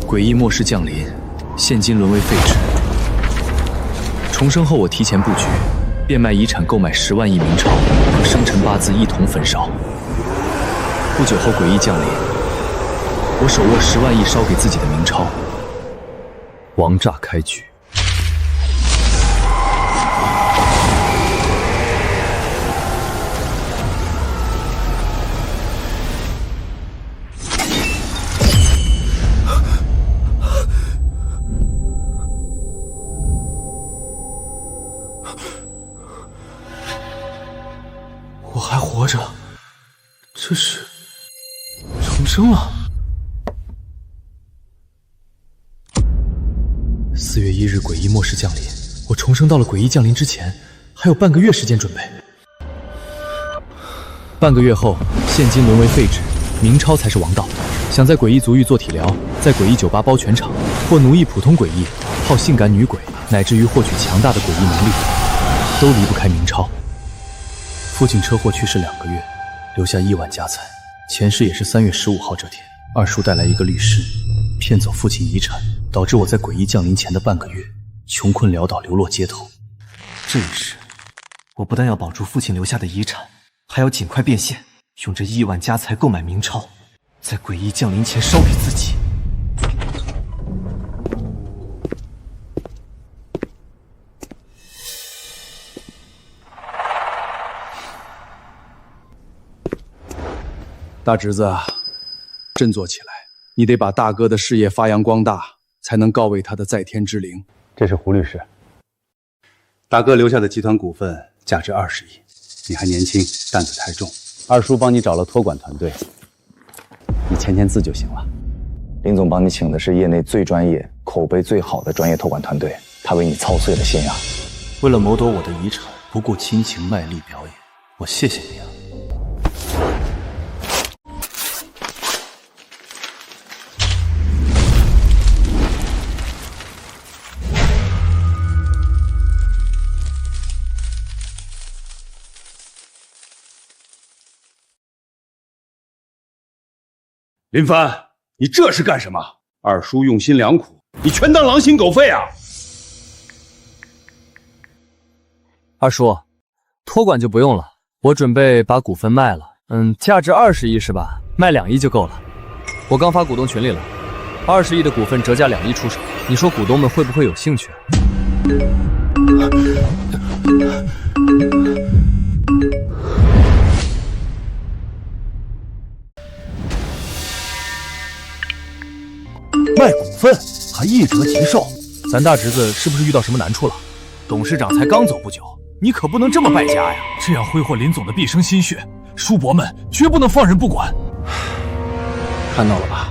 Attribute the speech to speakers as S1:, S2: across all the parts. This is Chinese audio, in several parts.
S1: 诡异末世降临，现今沦为废纸。重生后，我提前布局，变卖遗产购买10万亿明钞，和生辰八字一同焚烧。不久后，诡异降临，我手握10万亿烧给自己的明钞，王炸开局。
S2: 我还活着，这是重生了。
S1: 4月1日，诡异末世降临，我重生到了诡异降临之前，还有半个月时间准备。半个月后，现金沦为废纸，明钞才是王道。想在诡异族域做体疗，在诡异酒吧包全场，或奴役普通诡异，泡性感女鬼，乃至于获取强大的诡异能力，都离不开明钞。 父亲车祸去世2个月，留下亿万家财。前世也是3月15号这天，二叔带来一个律师，骗走父亲遗产，导致我在诡异降临前的半个月穷困潦倒，流落街头。
S2: 这一世，我不但要保住父亲留下的遗产，还要尽快变现，用这亿万家财购买明钞，在诡异降临前烧给自己。
S3: 大侄子，振作起来！你得把大哥的事业发扬光大，才能告慰他的在天之灵。
S4: 这是胡律师。
S3: 大哥留下的集团股份价值20亿，你还年轻，担子太重。二叔帮你找了托管团队，你签签字就行了。
S4: 林总帮你请的是业内最专业、口碑最好的专业托管团队，他为你操碎了心啊！
S1: 为了谋夺我的遗产，不顾亲情卖力表演，我谢谢你啊！
S3: 林帆，你这是干什么？二叔用心良苦，你全当狼心狗肺啊！
S1: 二叔，托管就不用了，我准备把股份卖了。价值20亿是吧？卖2亿就够了。我刚发股东群里了，20亿的股份折价2亿出手，你说股东们会不会有兴趣？
S2: 卖股份还一折即售，
S1: 咱大侄子是不是遇到什么难处了？
S5: 董事长才刚走不久，你可不能这么败家呀！这样挥霍林总的毕生心血，叔伯们绝不能放任不管。
S2: 看到了吧，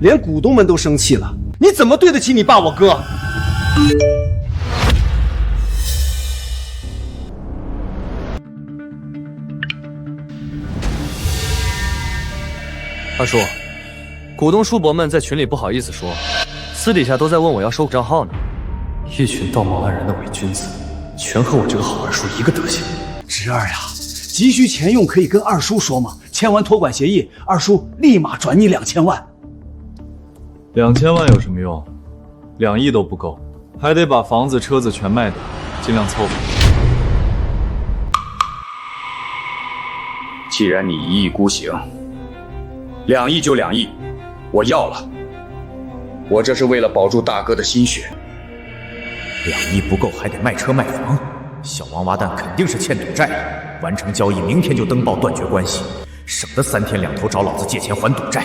S2: 连股东们都生气了，你怎么对得起你爸我哥？
S1: 二叔。 股东叔伯们在群里不好意思说，私底下都在问我要收账号呢。一群道貌岸然的伪君子，全和我这个好二叔一个德行。
S2: 侄儿呀，急需钱用可以跟二叔说嘛，签完托管协议，二叔立马转你2000万。
S6: 2000万有什么用？2亿都不够，还得把房子、车子全卖掉，尽量凑合。
S7: 既然你1亿孤行，2亿就2亿。 我要了，我这是为了保住大哥的心血。
S5: 2亿不够，还得卖车卖房，小王八蛋肯定是欠赌债。完成交易，明天就登报断绝关系，省得3天2头找老子借钱还赌债。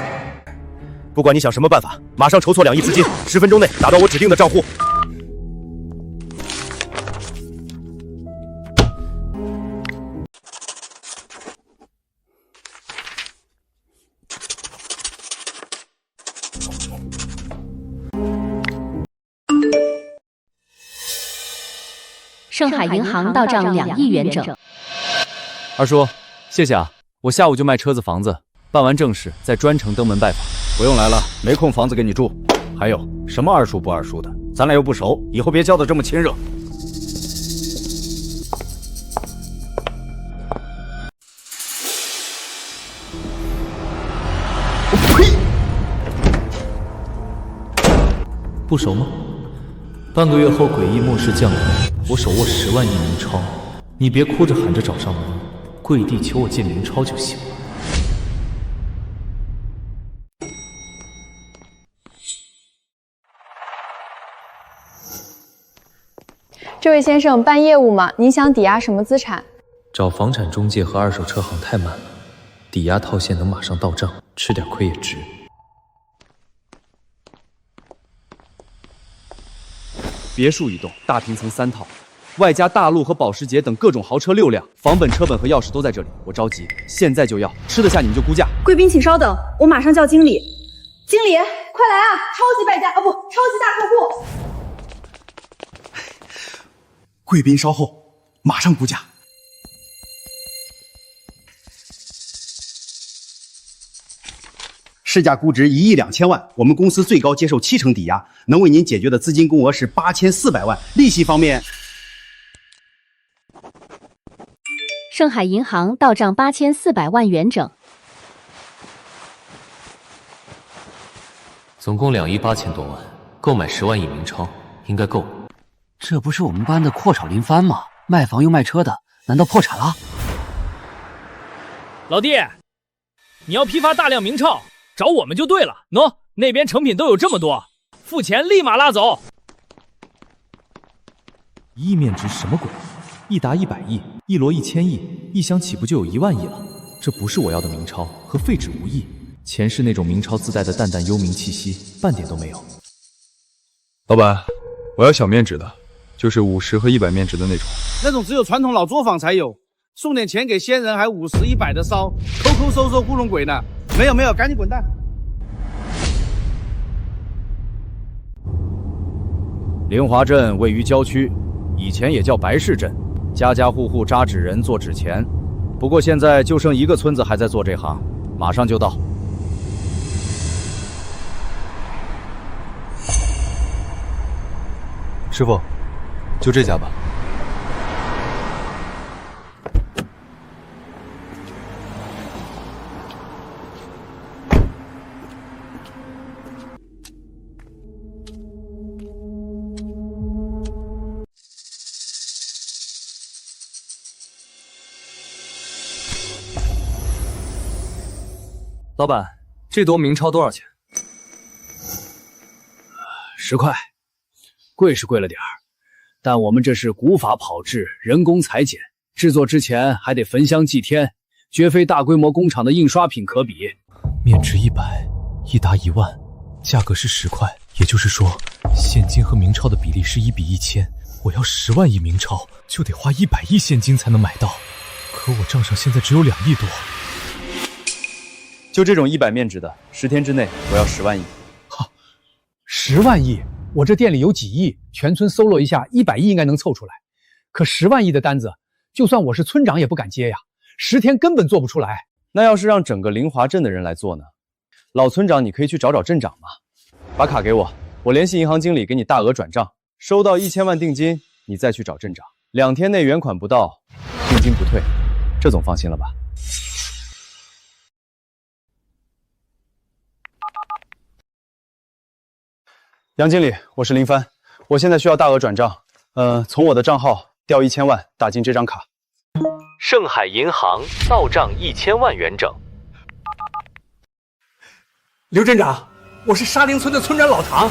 S8: 不管你想什么办法，马上筹措2亿资金，10分钟内打到我指定的账户。
S9: 盛海银行到账2亿元整。
S1: 二叔，谢谢啊，我下午就卖车子房子，办完正事再专程登门拜访。
S4: 不用来了，没空房子给你住。还有什么二叔不二叔的，咱俩又不熟，以后别交得这么亲热。
S2: 呸！
S1: 不熟吗？半个月后诡异末世降临，我手握10万亿明钞，你别哭着喊着找上门，跪地求我借明钞就行了。
S10: 这位先生，办业务吗？您想抵押什么资产？
S1: 找房产中介和二手车行太慢了，抵押套现能马上到账，吃点亏也值。
S11: 别墅一栋，大平层3套，外加大陆和保时捷等各种豪车6辆，房本、车本和钥匙都在这里。我着急，现在就要，吃得下你们就估价。
S12: 贵宾请稍等，我马上叫经理。经理，快来啊！超级败家啊，不，超级大客户。
S13: 贵宾稍后，马上估价。市价估值1亿2千万，我们公司最高接受70%抵押，能为您解决的资金共额是8400万，利息方面，
S9: 盛海银行到账8400万元整，
S1: 总共2亿8千多万，购买10万亿明钞应该够。
S2: 这不是我们班的阔炒林帆吗？卖房又卖车的，难道破产了？
S14: 老弟，你要批发大量明钞，找我们就对了。喏，那边成品都有这么多，付钱立马拉走。
S1: 1亿面值什么鬼？一沓100亿，一摞1000亿，一箱起步就有1万亿了。这不是我要的明钞，和废纸无异。钱是那种明钞自带的淡淡幽冥气息，半点都没有。
S6: 老板，我要小面值的，就是50和100面值的那种。
S15: 那种只有传统老作坊才有，送点钱给先人还50、100的烧，抠抠搜搜糊弄鬼呢。没有，赶紧滚蛋！
S4: 灵华镇位于郊区，以前也叫白市镇，家家户户扎纸人做纸钱。不过现在就剩一个村子还在做这行，马上就到。
S6: 师傅，就这家吧。
S1: 老板，这摞明钞多少钱
S15: ？10块，贵是贵了点儿，但我们这是古法炮制，人工裁剪，制作之前还得焚香祭天，绝非大规模工厂的印刷品可比。
S1: 面值100，一沓1万，价格是10块，也就是说，现金和明钞的比例是1比1000。我要10万亿明钞，就得花100亿现金才能买到，可我账上现在只有2亿多。
S11: 就这种100面值的，10天之内我要10万亿。
S15: 哈，10万亿，我这店里有几亿，全村搜罗一下，100亿应该能凑出来。可10万亿的单子，就算我是村长也不敢接呀，10天根本做不出来。
S11: 那要是让整个灵华镇的人来做呢？老村长，你可以去找找镇长嘛。把卡给我，我联系银行经理给你大额转账，收到1000万定金，你再去找镇长。2天内原款不到，定金不退，这总放心了吧？杨经理，我是林帆，我现在需要大额转账，从我的账号调1000万打进这张卡。
S16: 盛海银行到账1000万元整。
S15: 刘镇长，我是沙林村的村长老唐。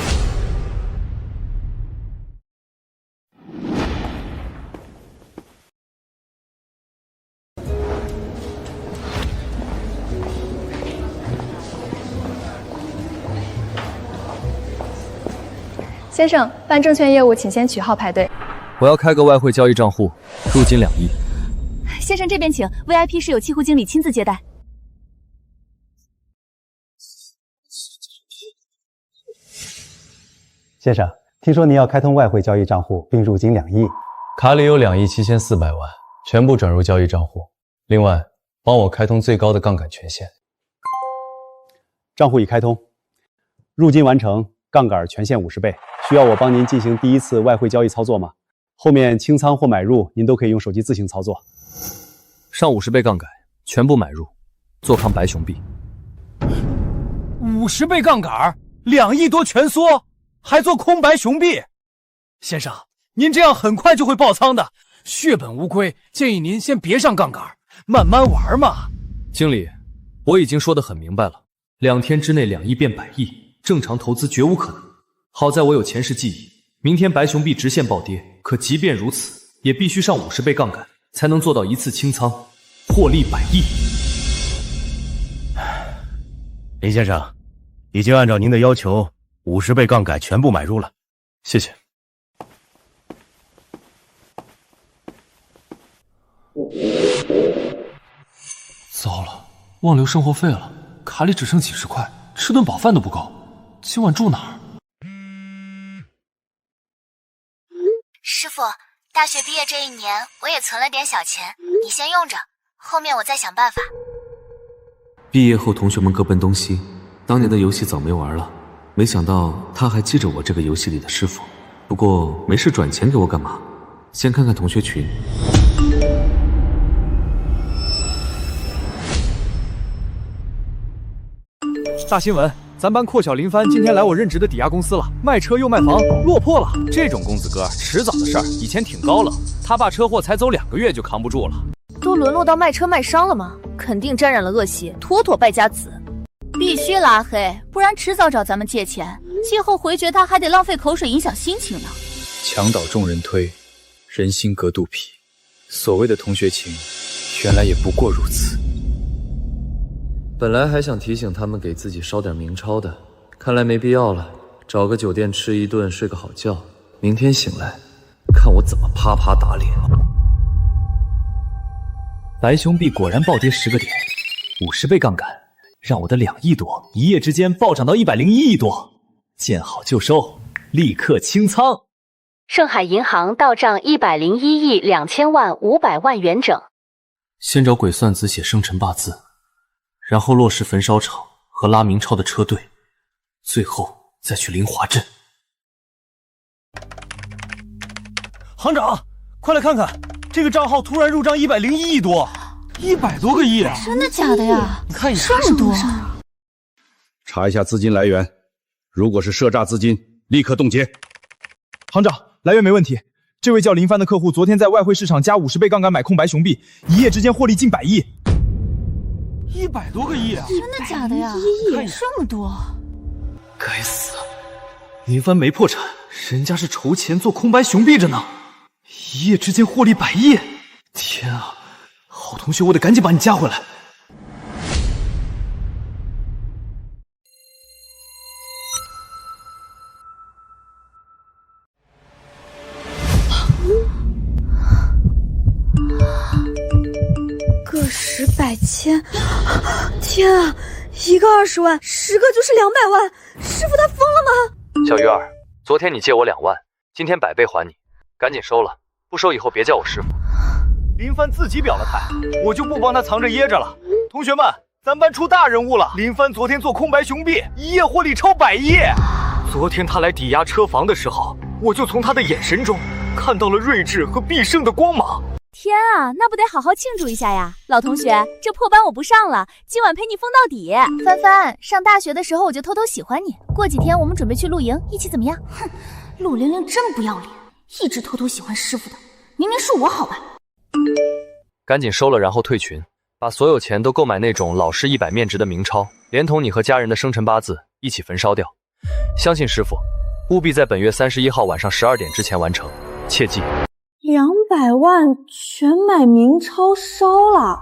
S10: 先生，办证券业务请先取号排队。
S1: 我要开个外汇交易账户，入金2亿。
S12: 先生这边请 ，VIP 是有期户经理亲自接待。
S3: 先生，听说您要开通外汇交易账户并入金2亿，
S1: 卡里有2亿7400万，全部转入交易账户。另外，帮我开通最高的杠杆权限。
S3: 账户已开通，入金完成，杠杆权限50倍。需要我帮您进行第一次外汇交易操作吗？后面清仓或买入，您都可以用手机自行操作。
S1: 上50倍杠杆，全部买入，做康白熊币。
S15: 50倍杠杆，2亿多全缩，还做空白熊币。先生，您这样很快就会爆仓的，血本无归，建议您先别上杠杆，慢慢玩嘛。
S1: 经理，我已经说得很明白了，2天之内2亿变100亿，正常投资绝无可能。好在我有前世记忆，明天白熊币直线暴跌，可即便如此，也必须上50倍杠杆，才能做到一次清仓，获利100亿。
S8: 林先生，已经按照您的要求，50倍杠杆全部买入了。
S1: 谢谢。糟了，忘留生活费了，卡里只剩几十块，吃顿饱饭都不够。今晚住哪儿？
S17: 师傅，大学毕业这1年，我也存了点小钱，你先用着，后面我再想办法。
S18: 毕业后，同学们各奔东西，当年的游戏早没玩了。没想到他还记着我这个游戏里的师傅。不过没事转钱给我干嘛？先看看同学群。
S11: 大新闻，咱班阔小林帆今天来我任职的抵押公司了，卖车又卖房，落魄了。
S4: 这种公子哥迟早的事儿，以前挺高冷，他爸车祸才走2个月就扛不住了。
S19: 都沦落到卖车卖商了吗？肯定沾染了恶习，妥妥败家子。必须拉黑，不然迟早找咱们借钱，借后回绝他还得浪费口水影响心情呢。
S15: 墙倒众人推，人心隔肚皮。所谓的同学情，原来也不过如此。
S18: 本来还想提醒他们给自己烧点明钞的，看来没必要了。找个酒店吃一顿，睡个好觉，明天醒来，看我怎么啪啪打脸。
S1: 白熊币果然暴跌10个点，50倍杠杆，让我的2亿多一夜之间暴涨到101亿多。见好就收，立刻清仓。
S9: 盛海银行到账101亿2000万500万元整。
S1: 先找鬼算子写生辰八字，然后落实焚烧厂和拉明超的车队，最后再去灵华镇。
S15: 行长，快来看看，这个账号突然入账101亿多，100多个亿！
S19: 真的假的呀？
S15: 你看一下，
S19: 这么多！
S20: 查一下资金来源，如果是赊诈资金，立刻冻结。
S21: 行长，来源没问题。这位叫林帆的客户昨天在外汇市场加50倍杠杆买空白熊币，一夜之间获利近100亿。
S15: 100多个亿啊！
S19: 真的假的呀？这么多！
S1: 该死，林帆没破产，人家是筹钱做空白熊币着呢，一夜之间获利100亿！天啊，好同学，我得赶紧把你加回来。
S12: 个十百千，天啊！一个20万，10个就是200万，师傅他疯了吗？
S16: 小鱼儿，昨天你借我2万，今天100倍还你，赶紧收了，不收以后别叫我师傅。
S15: 林帆自己表了态，我就不帮他藏着掖着了。同学们，咱班出大人物了！林帆昨天做空白熊币，一夜获利超100亿。昨天他来抵押车房的时候，我就从他的眼神中看到了睿智和必胜的光芒。
S19: 天啊，那不得好好庆祝一下呀！老同学，这破班我不上了，今晚陪你疯到底。帆帆，上大学的时候我就偷偷喜欢你，过几天我们准备去露营，一起怎么样？哼，陆玲玲真不要脸，一直偷偷喜欢师傅的，明明是我好吧？
S16: 赶紧收了，然后退群，把所有钱都购买那种老式100面值的明钞，连同你和家人的生辰八字一起焚烧掉。相信师傅，务必在本月31号晚上12点之前完成，切记。
S12: 200万全买明钞烧了！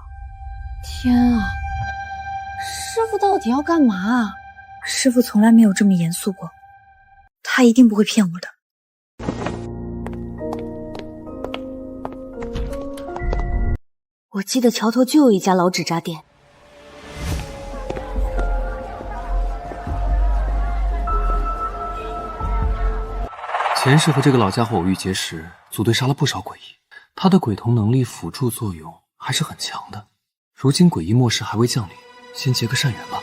S12: 天啊，师傅到底要干嘛啊？
S19: 师傅从来没有这么严肃过，他一定不会骗我的。我记得桥头就有一家老纸扎店。
S18: 前世和这个老家伙偶遇结识，组队杀了不少诡异，他的鬼童能力辅助作用还是很强的。如今诡异末世还未降临，先结个善缘吧。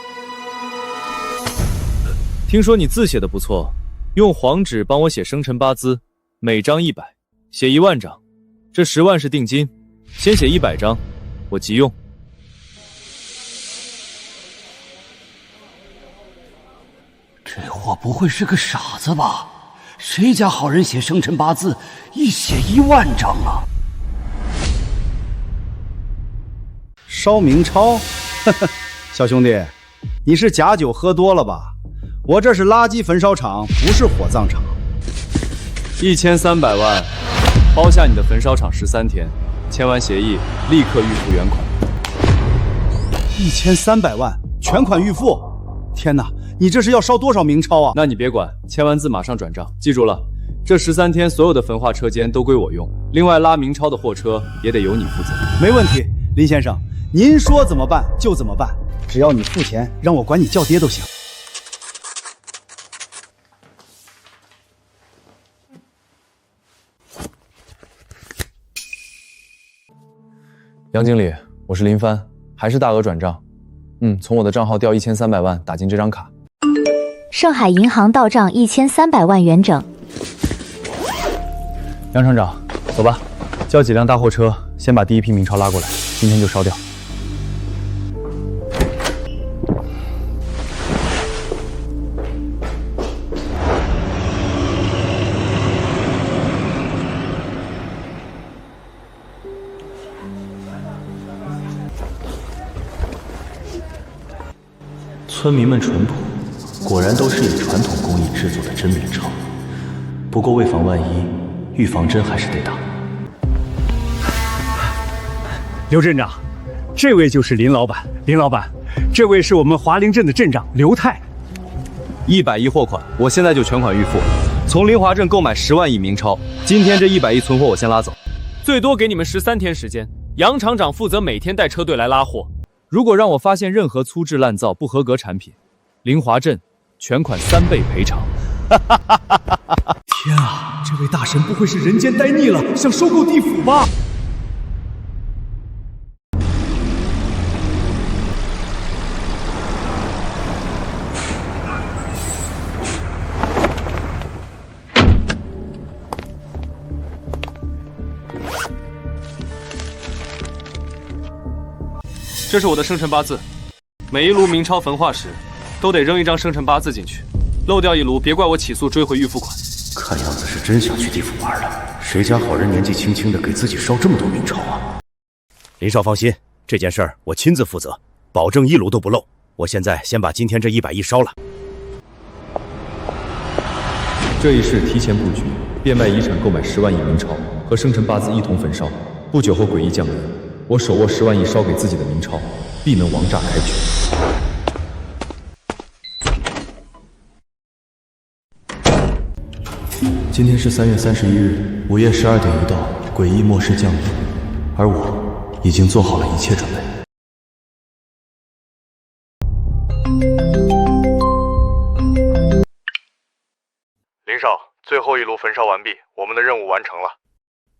S4: 听说你字写的不错，用黄纸帮我写生辰八字，每张100，写1万张，这10万是定金，先写100张，我急用。
S20: 这
S7: 我不会是个傻子吧？谁家好人写生辰八字，一写10000张啊？
S13: 烧明钞，呵呵，小兄弟，你是假酒喝多了吧？我这是垃圾焚烧厂，不是火葬场。
S11: 1300万，包下你的焚烧厂13天，签完协议立刻预付原款。
S13: 1300万，全款预付！天哪，你这是要烧多少明钞啊？
S11: 那你别管，签完字马上转账。记住了，这13天所有的焚化车间都归我用，另外拉明钞的货车也得由你负责。
S13: 没问题，林先生，您说怎么办就怎么办，只要你付钱，让我管你叫爹都行。
S11: 杨经理，我是林帆，还是大额转账？从我的账号调1300万打进这张卡。
S9: 盛海银行到账1300万元整。
S11: 杨厂长，走吧，叫几辆大货车，先把第一批明钞拉过来，今天就烧掉。
S5: 村民们淳朴，果然都是以传统工艺制作的真明钞。不过为防万一，预防针还是得打。
S7: 刘镇长，这位就是林老板。林老板，这位是我们华林镇的镇长刘泰。
S11: 100亿货款，我现在就全款预付。从林华镇购买10万亿明钞，今天这100亿存货我先拉走。
S14: 最多给你们13天时间，杨厂长负责每天带车队来拉货。
S11: 如果让我发现任何粗制滥造、不合格产品，林华镇全款3倍赔偿。
S21: 天啊，这位大神不会是人间呆腻了，想收购地府吧？
S14: 这是我的生辰八字，每一炉明钞焚化时，都得扔一张生辰八字进去，漏掉一炉，别怪我起诉追回预付款。
S7: 看样子是真想去地府玩了，谁家好人年纪轻轻的给自己烧这么多明钞啊？
S8: 林少放心，这件事儿我亲自负责，保证一炉都不漏。我现在先把今天这100亿烧了。
S11: 这一世提前布局，变卖遗产购买10万亿明钞，和生辰八字一同焚烧。不久后诡异降临，我手握10万亿烧给自己的明钞，必能王炸开局。
S5: 今天是3月31日午夜12点一到，诡异末世降临，而我已经做好了一切准备。
S22: 林少，最后一炉焚烧完毕，我们的任务完成了。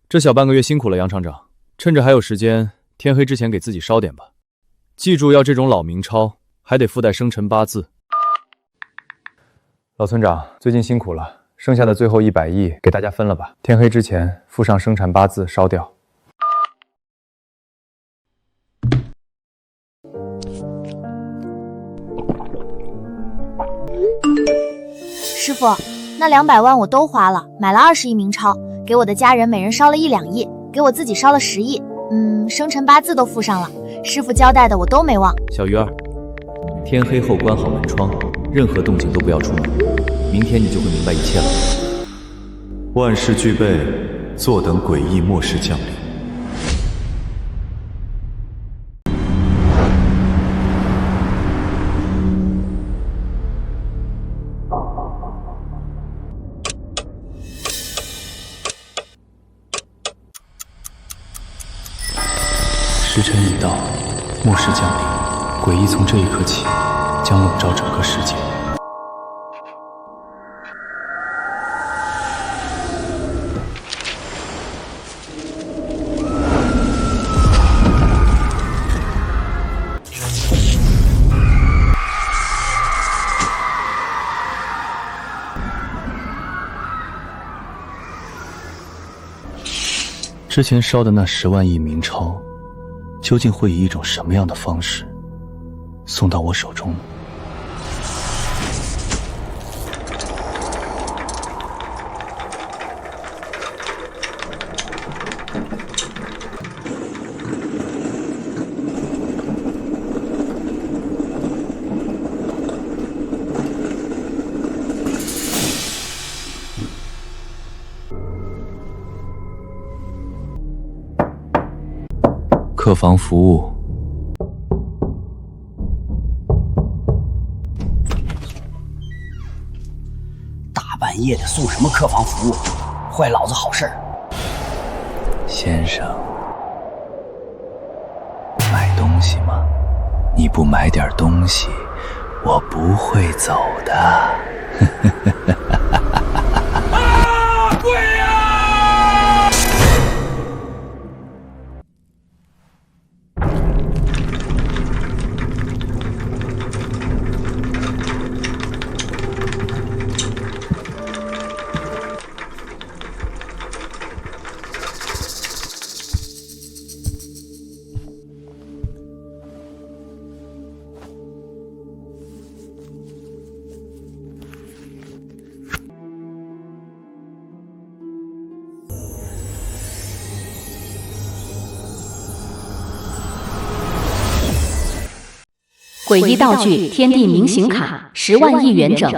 S11: 这小半个月辛苦了，杨厂长，趁着还有时间，天黑之前给自己烧点吧。记住，要这种老明钞，还得附带生辰八字。老村长，最近辛苦了。剩下的最后100亿给大家分了吧，天黑之前附上生辰八字烧掉。
S19: 师傅，那200万我都花了，买了20亿明钞，给我的家人每人烧了1、2亿，给我自己烧了10亿，生辰八字都附上了，师傅交代的我都没忘。
S5: 小鱼儿，天黑后关好门窗，任何动静都不要出门。明天你就会明白一切了。万事俱备，坐等诡异末世降临。时辰已到，末世降临，诡异从这一刻起将笼罩整个世界。之前烧的那10万亿明钞，究竟会以一种什么样的方式送到我手中呢？
S1: 客房服务。
S2: 大半夜的送什么客房服务，坏老子好事儿。
S1: 先生，买东西吗？你不买点东西，我不会走的。
S14: 啊！贵啊！
S9: 诡异道具天地明刑卡10万亿元整。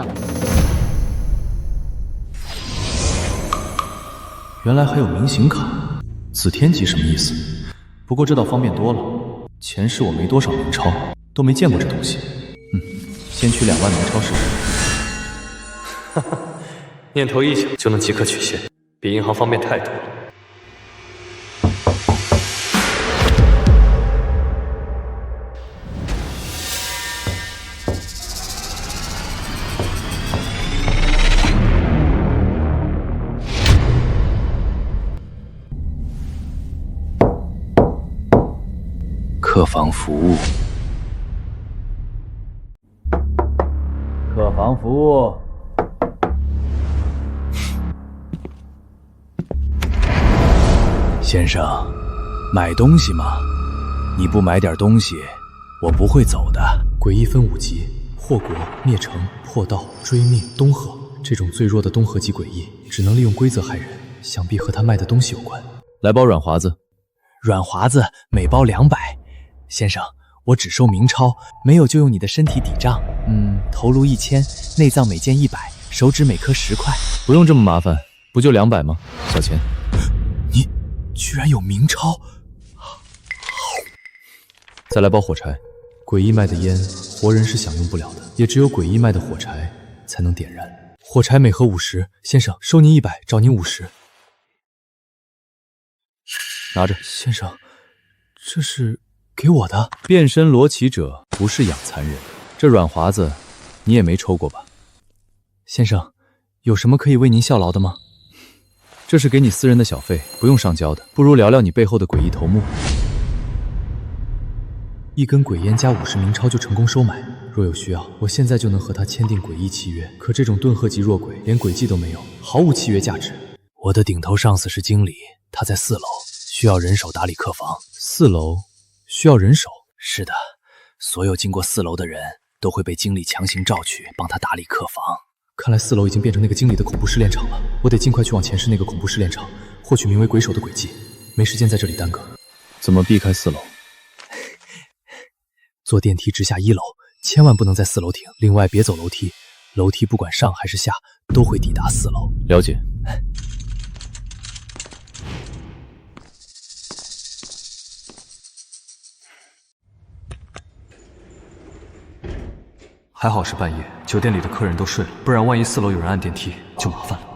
S1: 原来还有明刑卡，紫天级什么意思？不过这倒方便多了。前世我没多少明钞，都没见过这东西。先取2万明钞试试。
S16: 哈哈，念头一想就能即刻取现，比银行方便太多了。
S1: 客房服务，
S11: 客房服务。先生，买东西吗？你不买点东西，我不会走的。
S1: 诡异分5级：祸国、灭城、破道、追命、东河。这种最弱的东河级诡异，只能利用规则害人，想必和他卖的东西有关。
S11: 来包软华子，
S1: 软华子每包200。先生，我只收明钞，没有就用你的身体抵账。头颅1000，内脏每件100，手指每颗10块。
S11: 不用这么麻烦，不就200吗？小钱。
S1: 你居然有明钞！
S11: 再来包火柴。
S1: 诡异卖的烟，活人是享用不了的，也只有诡异卖的火柴才能点燃。火柴每盒50，先生收您100，找您50。
S11: 拿着。
S1: 先生，这是给我的。
S11: 变身罗骑者不是养残人，这软华子你也没抽过吧？
S1: 先生，有什么可以为您效劳的吗？
S11: 这是给你私人的小费，不用上交的。不如聊聊你背后的诡异头目。
S1: 1根鬼烟加50明钞就成功收买，若有需要，我现在就能和他签订诡异契约。可这种顿鹤级弱鬼连诡计都没有，毫无契约价值。我的顶头上司是经理，他在4楼，需要人手打理客房。
S11: 4楼需要人手？
S1: 是的，所有经过4楼的人都会被经理强行召去帮他打理客房。看来4楼已经变成那个经理的恐怖试炼场了，我得尽快去往前世那个恐怖试炼场，获取名为鬼手的诡计。没时间在这里耽搁。
S11: 怎么避开4楼？
S1: 坐电梯直下1楼，千万不能在4楼停。另外别走楼梯，楼梯不管上还是下都会抵达4楼。
S11: 了解。
S16: 还好是半夜，酒店里的客人都睡了，不然万一4楼有人按电梯，就麻烦了。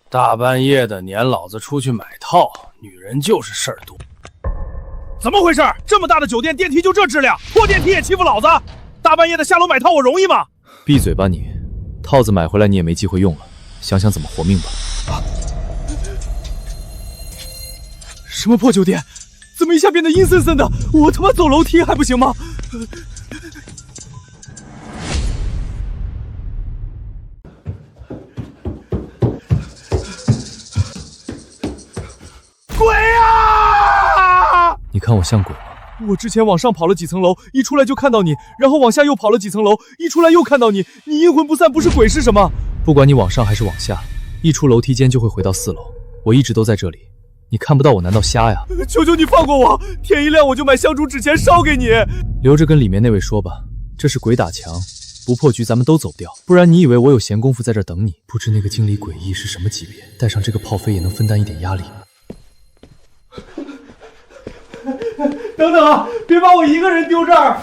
S15: 大半夜的撵老子出去买套，女人就是事儿多。
S21: 怎么回事？这么大的酒店，电梯就这质量，破电梯也欺负老子？大半夜的下楼买套，我容易吗？
S11: 闭嘴吧你！套子买回来你也没机会用了，想想怎么活命吧。
S21: 什么破酒店？怎么一下变得阴森森的？我他妈走楼梯还不行吗？鬼啊！
S1: 你看我像鬼吗？
S21: 我之前往上跑了几层楼，一出来就看到你，然后往下又跑了几层楼，一出来又看到你。你阴魂不散，不是鬼是什么？
S1: 不管你往上还是往下，一出楼梯间就会回到4楼。我一直都在这里。你看不到我难道瞎呀？
S21: 求求你放过我！天一亮我就买香烛纸钱烧给你。
S1: 留着跟里面那位说吧，这是鬼打墙，不破局咱们都走不掉，不然你以为我有闲工夫在这等你？不知那个经理诡异是什么级别，带上这个炮飞也能分担一点压力。
S21: 等等啊，别把我一个人丢这儿！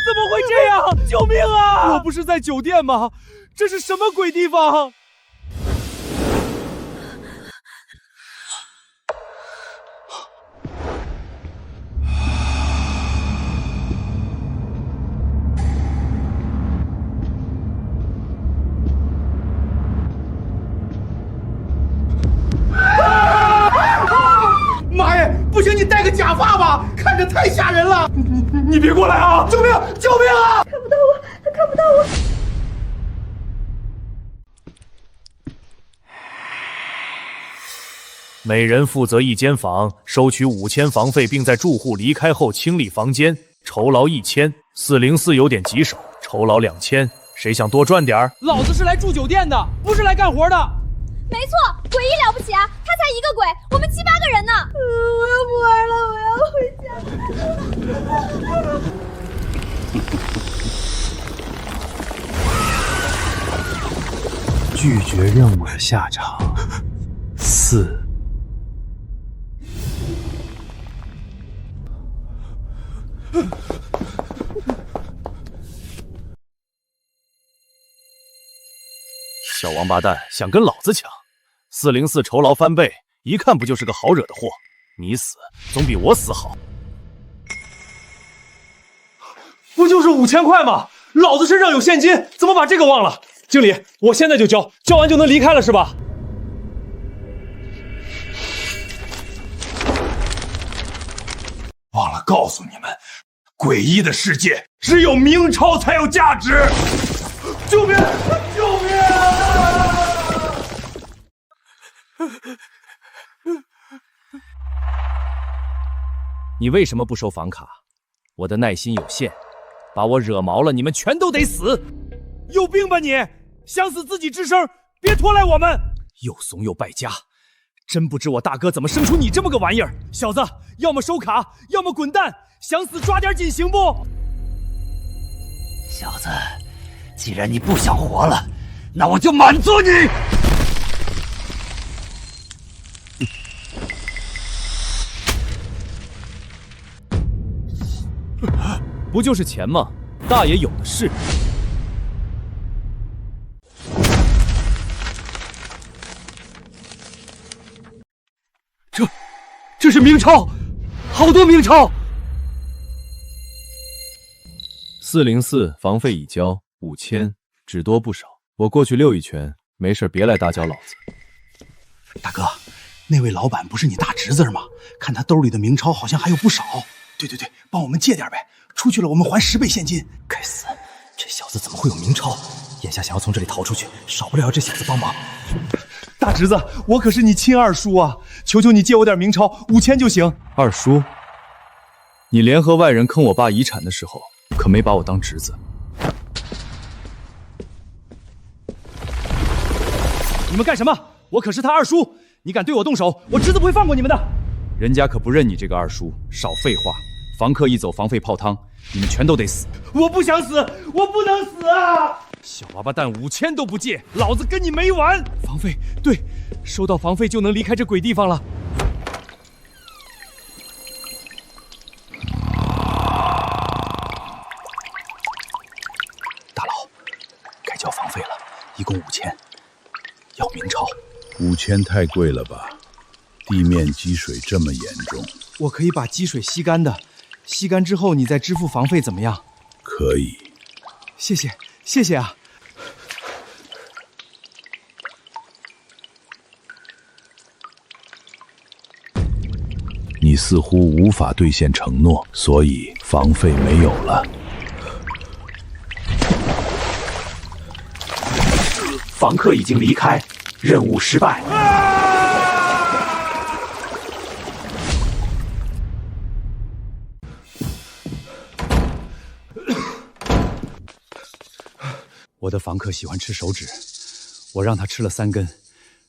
S14: 怎么会这样？救命啊！
S21: 我不是在酒店吗？这是什么鬼地方？
S13: 妈呀！不行，你戴个假发吧，看着太吓人了。
S21: 你别过来啊！
S13: 救命！救命啊！
S12: 看不到我，他看不到我。
S5: 每人负责一间房，收取5000房费，并在住户离开后清理房间，酬劳1000。404有点棘手，酬劳2000。谁想多赚点儿？
S14: 老子是来住酒店的，不是来干活的。
S19: 没错，诡异了不起啊！他才一个鬼，我们7、8个人呢。
S12: 我要不玩了，我要回家。
S3: 拒绝任务的下场4。
S5: 小王八蛋想跟老子抢！404酬劳翻倍，一看不就是个好惹的货。你死总比我死好。
S21: 不就是5000块吗？老子身上有现金，怎么把这个忘了？经理，我现在就交，交完就能离开了是吧？
S20: 忘了告诉你们，诡异的世界只有明钞才有价值。
S21: 救命！救命！
S4: 你为什么不收房卡？我的耐心有限，把我惹毛了，你们全都得死！
S21: 有病吧你！想死自己吱声，别拖累我们！
S4: 又怂又败家，真不知我大哥怎么生出你这么个玩意儿！
S21: 小子，要么收卡，要么滚蛋！想死抓点紧行不？
S2: 小子，既然你不想活了，那我就满足你！
S4: 不就是钱吗？大爷有的是。
S21: 这是明钞，好多明钞。
S1: 404房费已交5000，只多不少。我过去溜一圈，没事别来打搅老子。
S13: 大哥，那位老板不是你大侄子吗？看他兜里的明钞好像还有不少。对，帮我们借点呗，出去了我们还10倍现金。
S2: 该死，这小子怎么会有明钞？眼下想要从这里逃出去，少不了要这小子帮忙。
S21: 大侄子，我可是你亲二叔啊！求求你借我点明钞，5000就行。
S1: 二叔，你联合外人坑我爸遗产的时候，可没把我当侄子。
S21: 你们干什么？我可是他二叔，你敢对我动手，我侄子不会放过你们的。
S4: 人家可不认你这个二叔，少废话！房客一走，房费泡汤，你们全都得死！
S21: 我不想死，我不能死啊！
S4: 小王八蛋，5000都不借，老子跟你没完！
S21: 房费，对，收到房费就能离开这鬼地方了。
S2: 大佬，该交房费了，一共5000，要明钞。
S20: 5000太贵了吧？地面积水这么严重，
S21: 我可以把积水吸干的，吸干之后你再支付房费怎么样？
S20: 可以。
S21: 谢谢，谢谢啊。
S20: 你似乎无法兑现承诺，所以房费没有了。
S2: 房客已经离开，任务失败。
S13: 我的房客喜欢吃手指，
S7: 我让他吃了3根，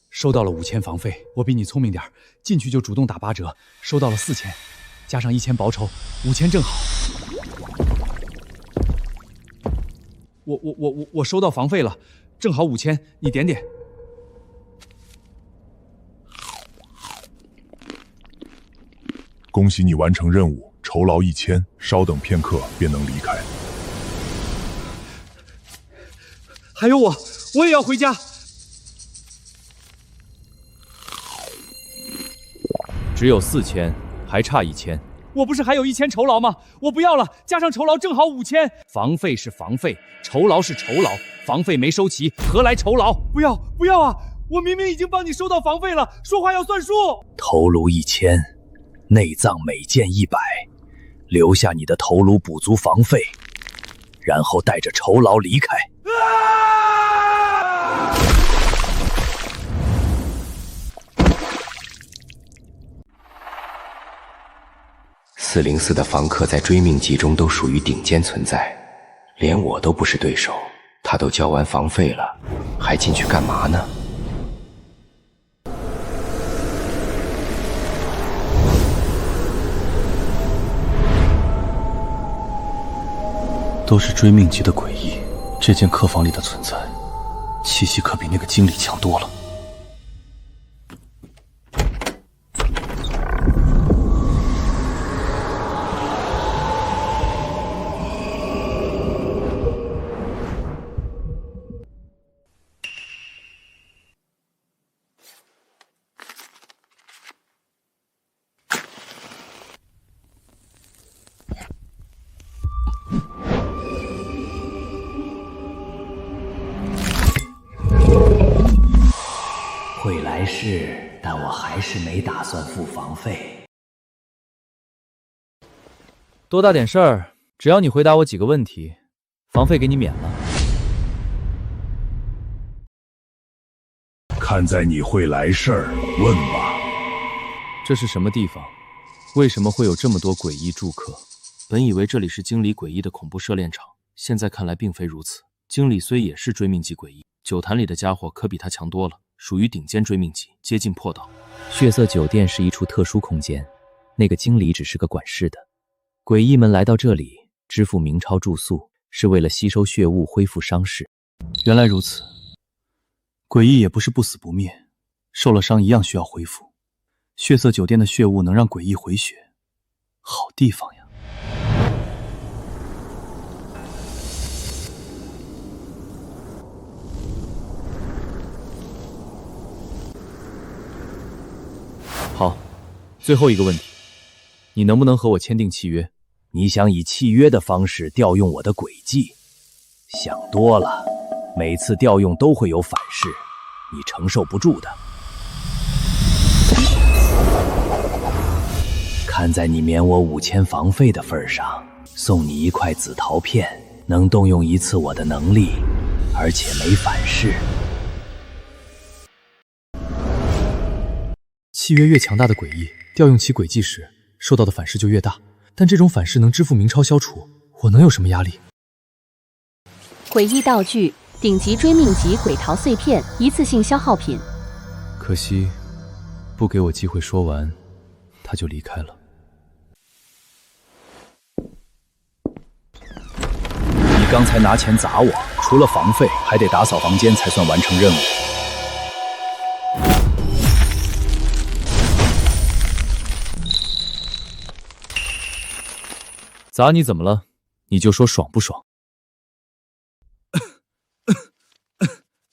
S7: 收到了5000房费。我比你聪明点，进去就主动打8折，收到了4000，加上1000薄酬，5000正好。我收到房费了，正好5000，你点点。
S6: 恭喜你完成任务，酬劳1000，稍等片刻便能离开。
S7: 还有我也要回家。
S4: 只有4000，还差1000。
S7: 我不是还有1000酬劳吗？我不要了，加上酬劳正好5000。
S4: 房费是房费，酬劳是酬劳，房费没收齐，何来酬劳？
S7: 不要啊！我明明已经帮你收到房费了，说话要算数。
S15: 头颅1000，内脏每件100，留下你的头颅补足房费，然后带着酬劳离开。
S10: 404的房客在追命级中都属于顶尖存在，连我都不是对手。他都交完房费了，还进去干嘛呢？
S15: 都是追命级的诡异，这间客房里的存在，气息可比那个经理强多了。会来是，但我还是没打算付房费。
S16: 多大点事儿，只要你回答我几个问题，房费给你免了。
S6: 看在你会来事儿，问吧。
S16: 这是什么地方？为什么会有这么多诡异住客？本以为这里是经理诡异的恐怖射炼场，现在看来并非如此。经理虽也是追命级诡异，酒坛里的家伙可比他强多了，属于顶尖追命级，接近破道。
S1: 血色酒店是一处特殊空间，那个经理只是个管事的。诡异们来到这里支付明钞住宿，是为了吸收血物恢复伤势。
S7: 原来如此，诡异也不是不死不灭，受了伤一样需要恢复。血色酒店的血物能让诡异回血，好地方呀。
S16: 好，最后一个问题，你能不能和我签订契约？
S15: 你想以契约的方式调用我的诡计？想多了，每次调用都会有反噬，你承受不住的。看在你免我5000房费的份上，送你1块紫桃片，能动用1次我的能力，而且没反噬。
S1: 契约越强大的诡异，调用其诡计时受到的反噬就越大，但这种反噬能支付明钞消除，我能有什么压力？
S9: 诡异道具：顶级追命级鬼桃碎片，一次性消耗品。
S1: 可惜，不给我机会说完，他就离开了。
S15: 你刚才拿钱砸我，除了房费，还得打扫房间才算完成任务。
S16: 砸你怎么了？你就说爽不爽？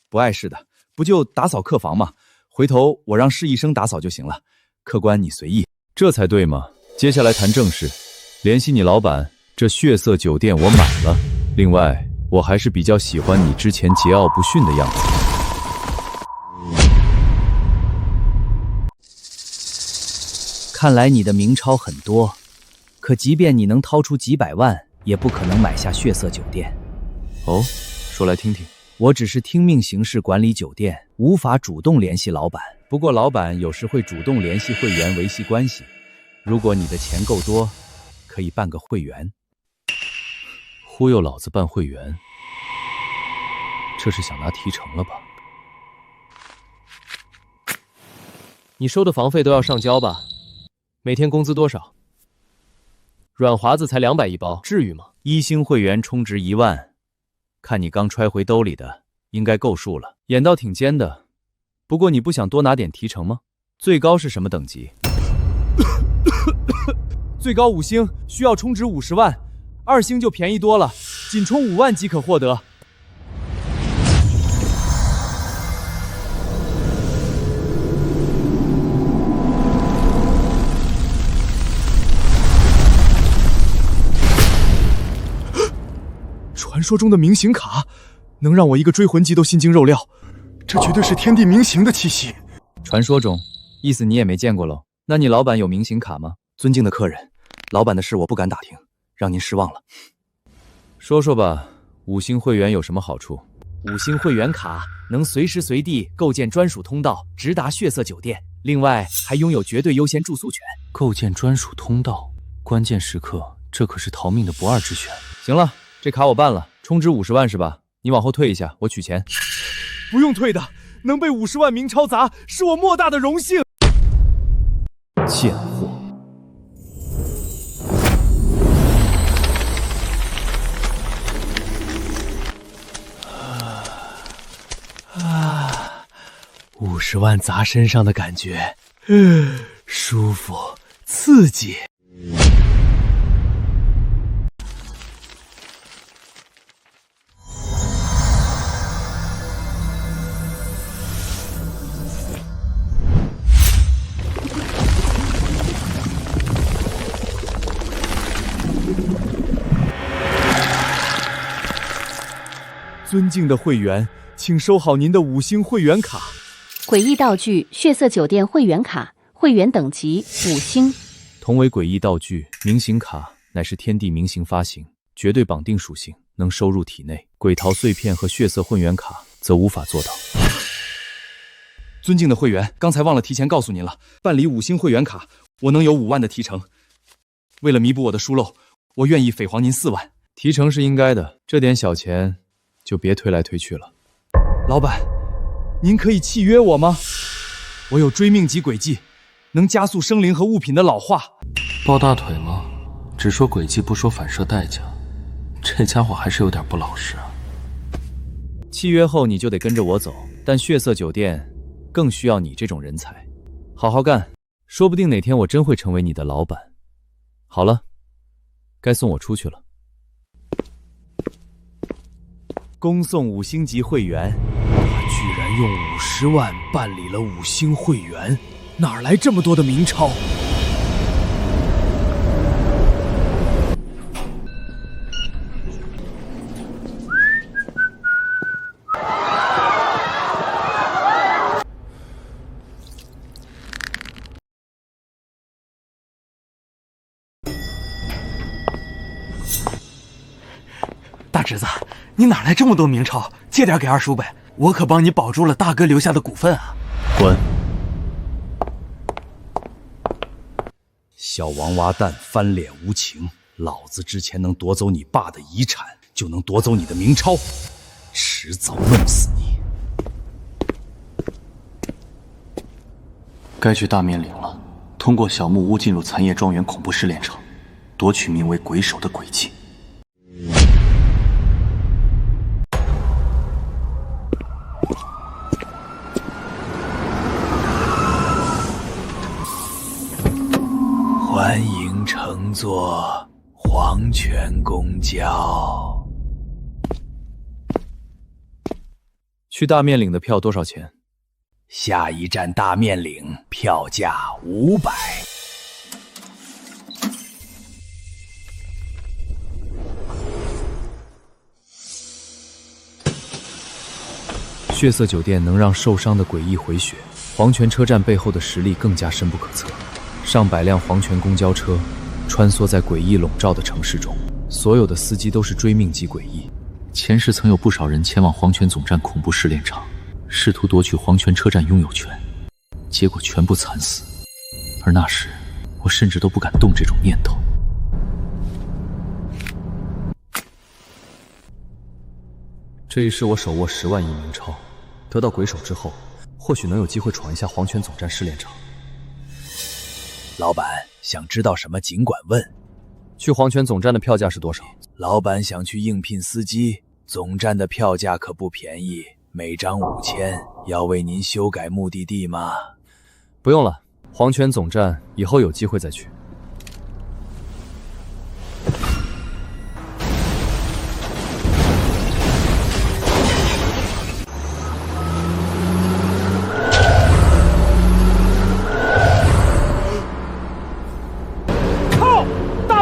S7: 不碍事的，不就打扫客房吗？回头我让试医生打扫就行了。客官你随意。
S16: 这才对嘛。接下来谈正事，联系你老板，这血色酒店我买了。另外，我还是比较喜欢你之前桀骜不驯的样子。
S15: 看来你的明钞很多，可即便你能掏出几百万，也不可能买下血色酒店。
S16: 哦，说来听听。
S15: 我只是听命行事管理酒店，无法主动联系老板。
S16: 不过老板有时会主动联系会员维系关系。如果你的钱够多，可以办个会员。忽悠老子办会员，这是想拿提成了吧？你收的房费都要上交吧？每天工资多少？软华子才200一包，至于吗
S4: ？1星会员充值1万，看你刚揣回兜里的，应该够数了。演到挺尖的，不过你不想多拿点提成吗？最高是什么等级？
S11: 最高5星，需要充值50万，2星就便宜多了，仅充5万即可获得。
S21: 传说中的冥行卡，能让我一个追魂级都心惊肉跳，这绝对是天地冥行的气息。
S11: 传说中，意思你也没见过喽？那你老板有冥行卡吗？
S7: 尊敬的客人，老板的事我不敢打听，让您失望了。
S4: 说说吧，5星会员有什么好处
S14: ？5星会员卡能随时随地构建专属通道，直达血色酒店，另外还拥有绝对优先住宿权。
S7: 构建专属通道，关键时刻，这可是逃命的不二之选。
S11: 行了，这卡我办了，充值50万是吧？你往后退一下，我取钱。
S21: 不用退的，能被50万明钞砸，是我莫大的荣幸。
S11: 贱货
S14: ！50万砸身上的感觉，舒服刺激。
S21: 尊敬的会员，请收好您的5星会员卡。
S9: 诡异道具：血色酒店会员卡，会员等级5星。
S4: 同为诡异道具，冥行卡乃是天地冥行发行，绝对绑定属性，能收入体内。鬼桃碎片和血色混元卡则无法做到。
S11: 尊敬的会员，刚才忘了提前告诉您了，办理5星会员卡，我能有5万的提成。为了弥补我的疏漏，我愿意匪还您4万。
S4: 提成是应该的，这点小钱就别推来推去了。
S11: 老板，您可以契约我吗？我有追命级轨迹，能加速生灵和物品的老化。
S7: 抱大腿吗？只说轨迹不说反射代价，这家伙还是有点不老实啊。
S4: 契约后你就得跟着我走，但血色酒店更需要你这种人才，好好干，说不定哪天我真会成为你的老板。好了，该送我出去了。
S14: 恭送5星级会员，他居然用50万办理了5星会员，哪来这么多的明钞？
S2: 大侄子，你哪来这么多明钞？借点给二叔呗，我可帮你保住了大哥留下的股份啊！
S8: 滚！小王八蛋翻脸无情，老子之前能夺走你爸的遗产，就能夺走你的明钞，迟早弄死你！
S7: 该去大面岭了，通过小木屋进入残叶庄园恐怖试炼场，夺取名为鬼手的轨迹。
S14: 欢迎乘坐黄泉公交。
S4: 去大面岭的票多少钱？
S14: 下一站大面岭，票价500。
S4: 血色酒店能让受伤的诡异回血，黄泉车站背后的实力更加深不可测。上百辆黄泉公交车穿梭在诡异笼罩的城市中，所有的司机都是追命级诡异。
S7: 前世曾有不少人前往黄泉总站恐怖试炼场，试图夺取黄泉车站拥有权，结果全部惨死。而那时，我甚至都不敢动这种念头。
S4: 这一世我手握10万亿明钞，得到鬼手之后，
S16: 或许能有机会闯一下黄泉总站试炼场。
S15: 老板想知道什么尽管问。
S16: 去黄泉总站的票价是多少？
S15: 老板想去应聘司机，总站的票价可不便宜，每张5000。要为您修改目的地吗？
S16: 不用了，黄泉总站以后有机会再去。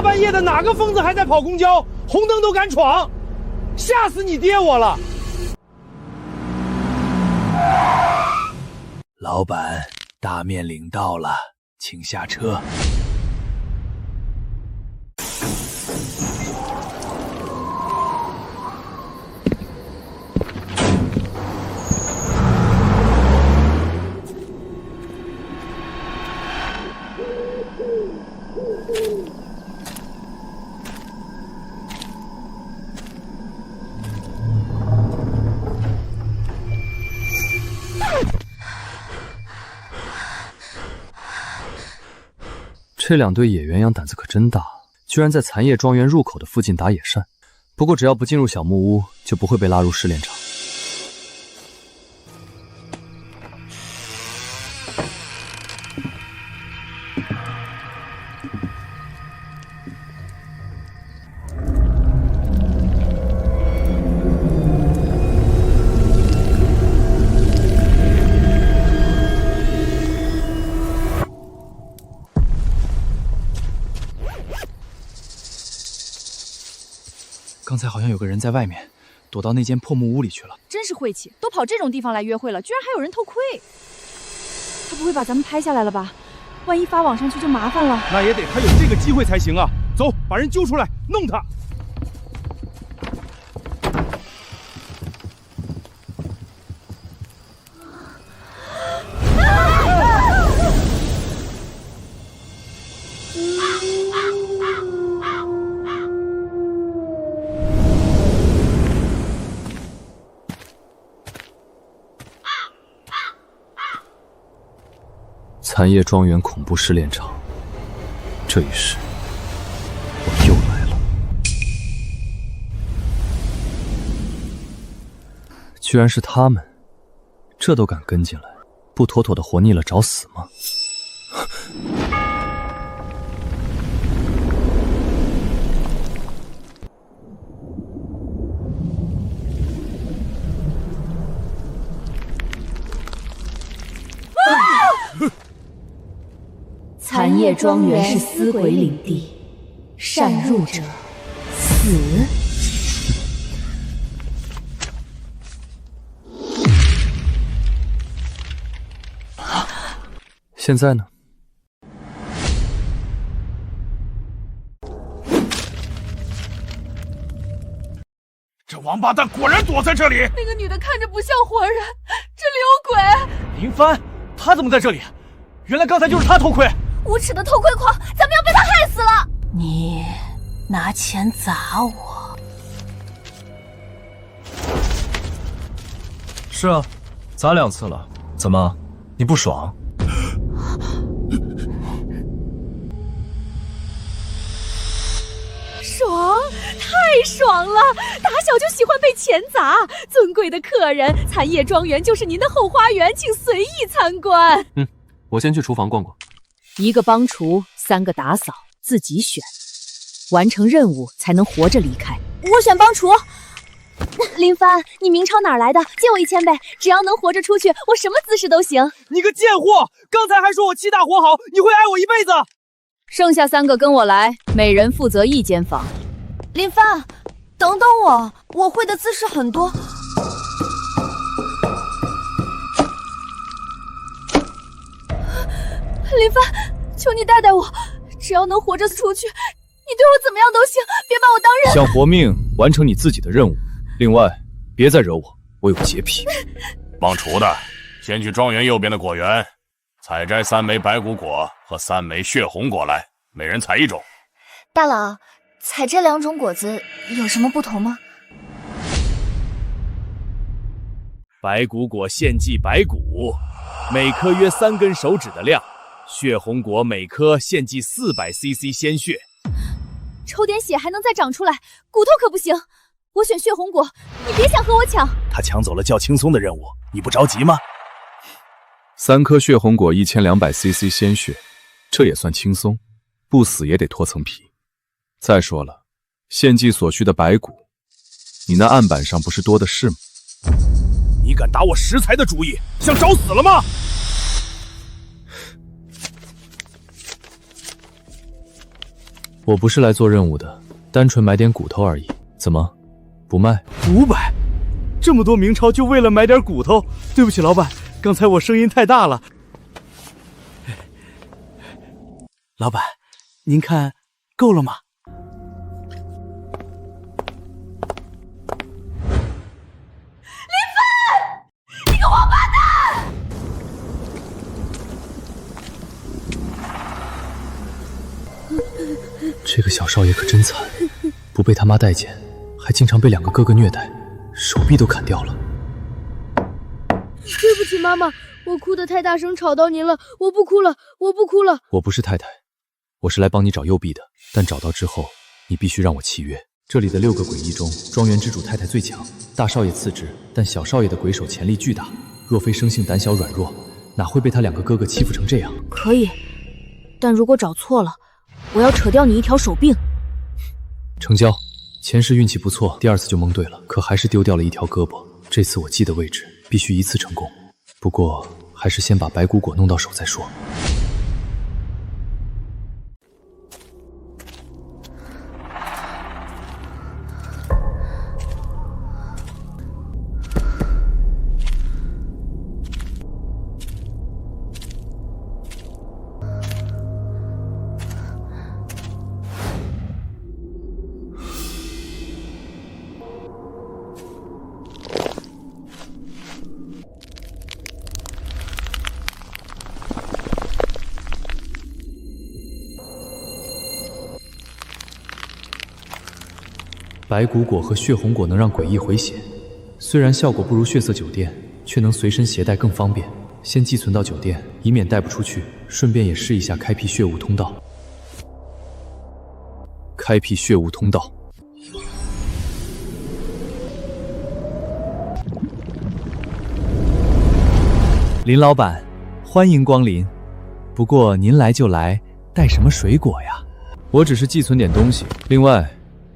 S21: 半夜的哪个疯子还在跑公交？红灯都敢闯，吓死你爹我了！
S15: 老板，大面领到了，请下车。
S16: 这两对野鸳鸯胆子可真大，居然在残叶庄园入口的附近打野扇。不过只要不进入小木屋，就不会被拉入试炼场。
S14: 刚才好像有个人在外面，躲到那间破木屋里去了。
S17: 真是晦气，都跑这种地方来约会了，居然还有人偷窥。他不会把咱们拍下来了吧？万一发网上去就麻烦了。
S21: 那也得他有这个机会才行啊！走，把人揪出来，弄他！
S16: 残叶庄园恐怖试炼场，这一世我又来了。居然是他们，这都敢跟进来，不妥妥的活腻了找死吗？
S9: 残叶庄园是死鬼领地，擅入者死。
S16: 现在呢？
S21: 这王八蛋果然躲在这里。
S17: 那个女的看着不像活人，这里有鬼。
S21: 林帆，他怎么在这里？原来刚才就是他偷窥。
S19: 无耻的偷窥狂，咱们要被他害死了！
S12: 你拿钱砸我。
S1: 是啊，砸2次了，怎么，你不爽？
S17: 爽，太爽了！打小就喜欢被钱砸。尊贵的客人，残叶庄园就是您的后花园，请随意参观。
S16: 我先去厨房逛逛。
S9: 1个帮厨，3个打扫，自己选，完成任务才能活着离开。
S19: 我选帮厨。林帆，你明钞哪来的？借我1000呗，只要能活着出去，我什么姿势都行。
S21: 你个贱货，刚才还说我气大活好，你会爱我一辈子。
S9: 剩下3个跟我来，每人负责1间房。
S12: 林帆，等等我，我会的姿势很多。
S17: 林帆，求你带带我，只要能活着出去，你对我怎么样都行，别把我当人。
S16: 想活命，完成你自己的任务。另外，别再惹我，我有洁癖。
S18: 帮厨的，先去庄园右边的果园，采摘3枚白骨果和3枚血红果来，每人采1种。
S19: 大佬，采这2种果子有什么不同吗？
S8: 白骨果献祭白骨，
S14: 每颗约3根手指的量。血红果每颗献祭400cc 鲜血。
S19: 抽点血还能再长出来，骨头可不行。我选血红果，你别想和我抢。
S14: 他抢走了较轻松的任务，你不着急吗
S4: ？3颗血红果1200cc 鲜血，这也算轻松，不死也得脱层皮。再说了，献祭所需的白骨，你那案板上不是多的是吗？
S14: 你敢打我食材的主意，想找死了吗？
S4: 我不是来做任务的，单纯买点骨头而已。怎么，不卖
S14: ？500，这么多明钞就为了买点骨头？对不起，老板，刚才我声音太大了。老板，您看够了吗？
S19: 林帆，你个王八蛋！
S4: 这个小少爷可真惨，不被他妈待见，还经常被2个哥哥虐待，手臂都砍掉了。
S3: 对不起，妈妈，我哭得太大声吵到您了，我不哭了，我不哭了。
S4: 我不是太太，我是来帮你找右臂的，但找到之后，你必须让我契约。这里的6个诡异中，庄园之主太太最强，大少爷次之，但小少爷的鬼手潜力巨大，若非生性胆小软弱，哪会被他2个哥哥欺负成这样？
S3: 可以，但如果找错了，我要扯掉你一条手臂。
S4: 成交。前世运气不错，第2次就蒙对了，可还是丢掉了一条胳膊。这次我记的位置必须一次成功，不过还是先把白骨果弄到手再说。白骨果和血红果能让诡异回血，虽然效果不如血色酒店，却能随身携带更方便。先寄存到酒店，以免带不出去，顺便也试一下开辟血雾通道。开辟血雾通道。
S1: 林老板，欢迎光临。不过您来就来，带什么水果呀？
S4: 我只是寄存点东西。另外，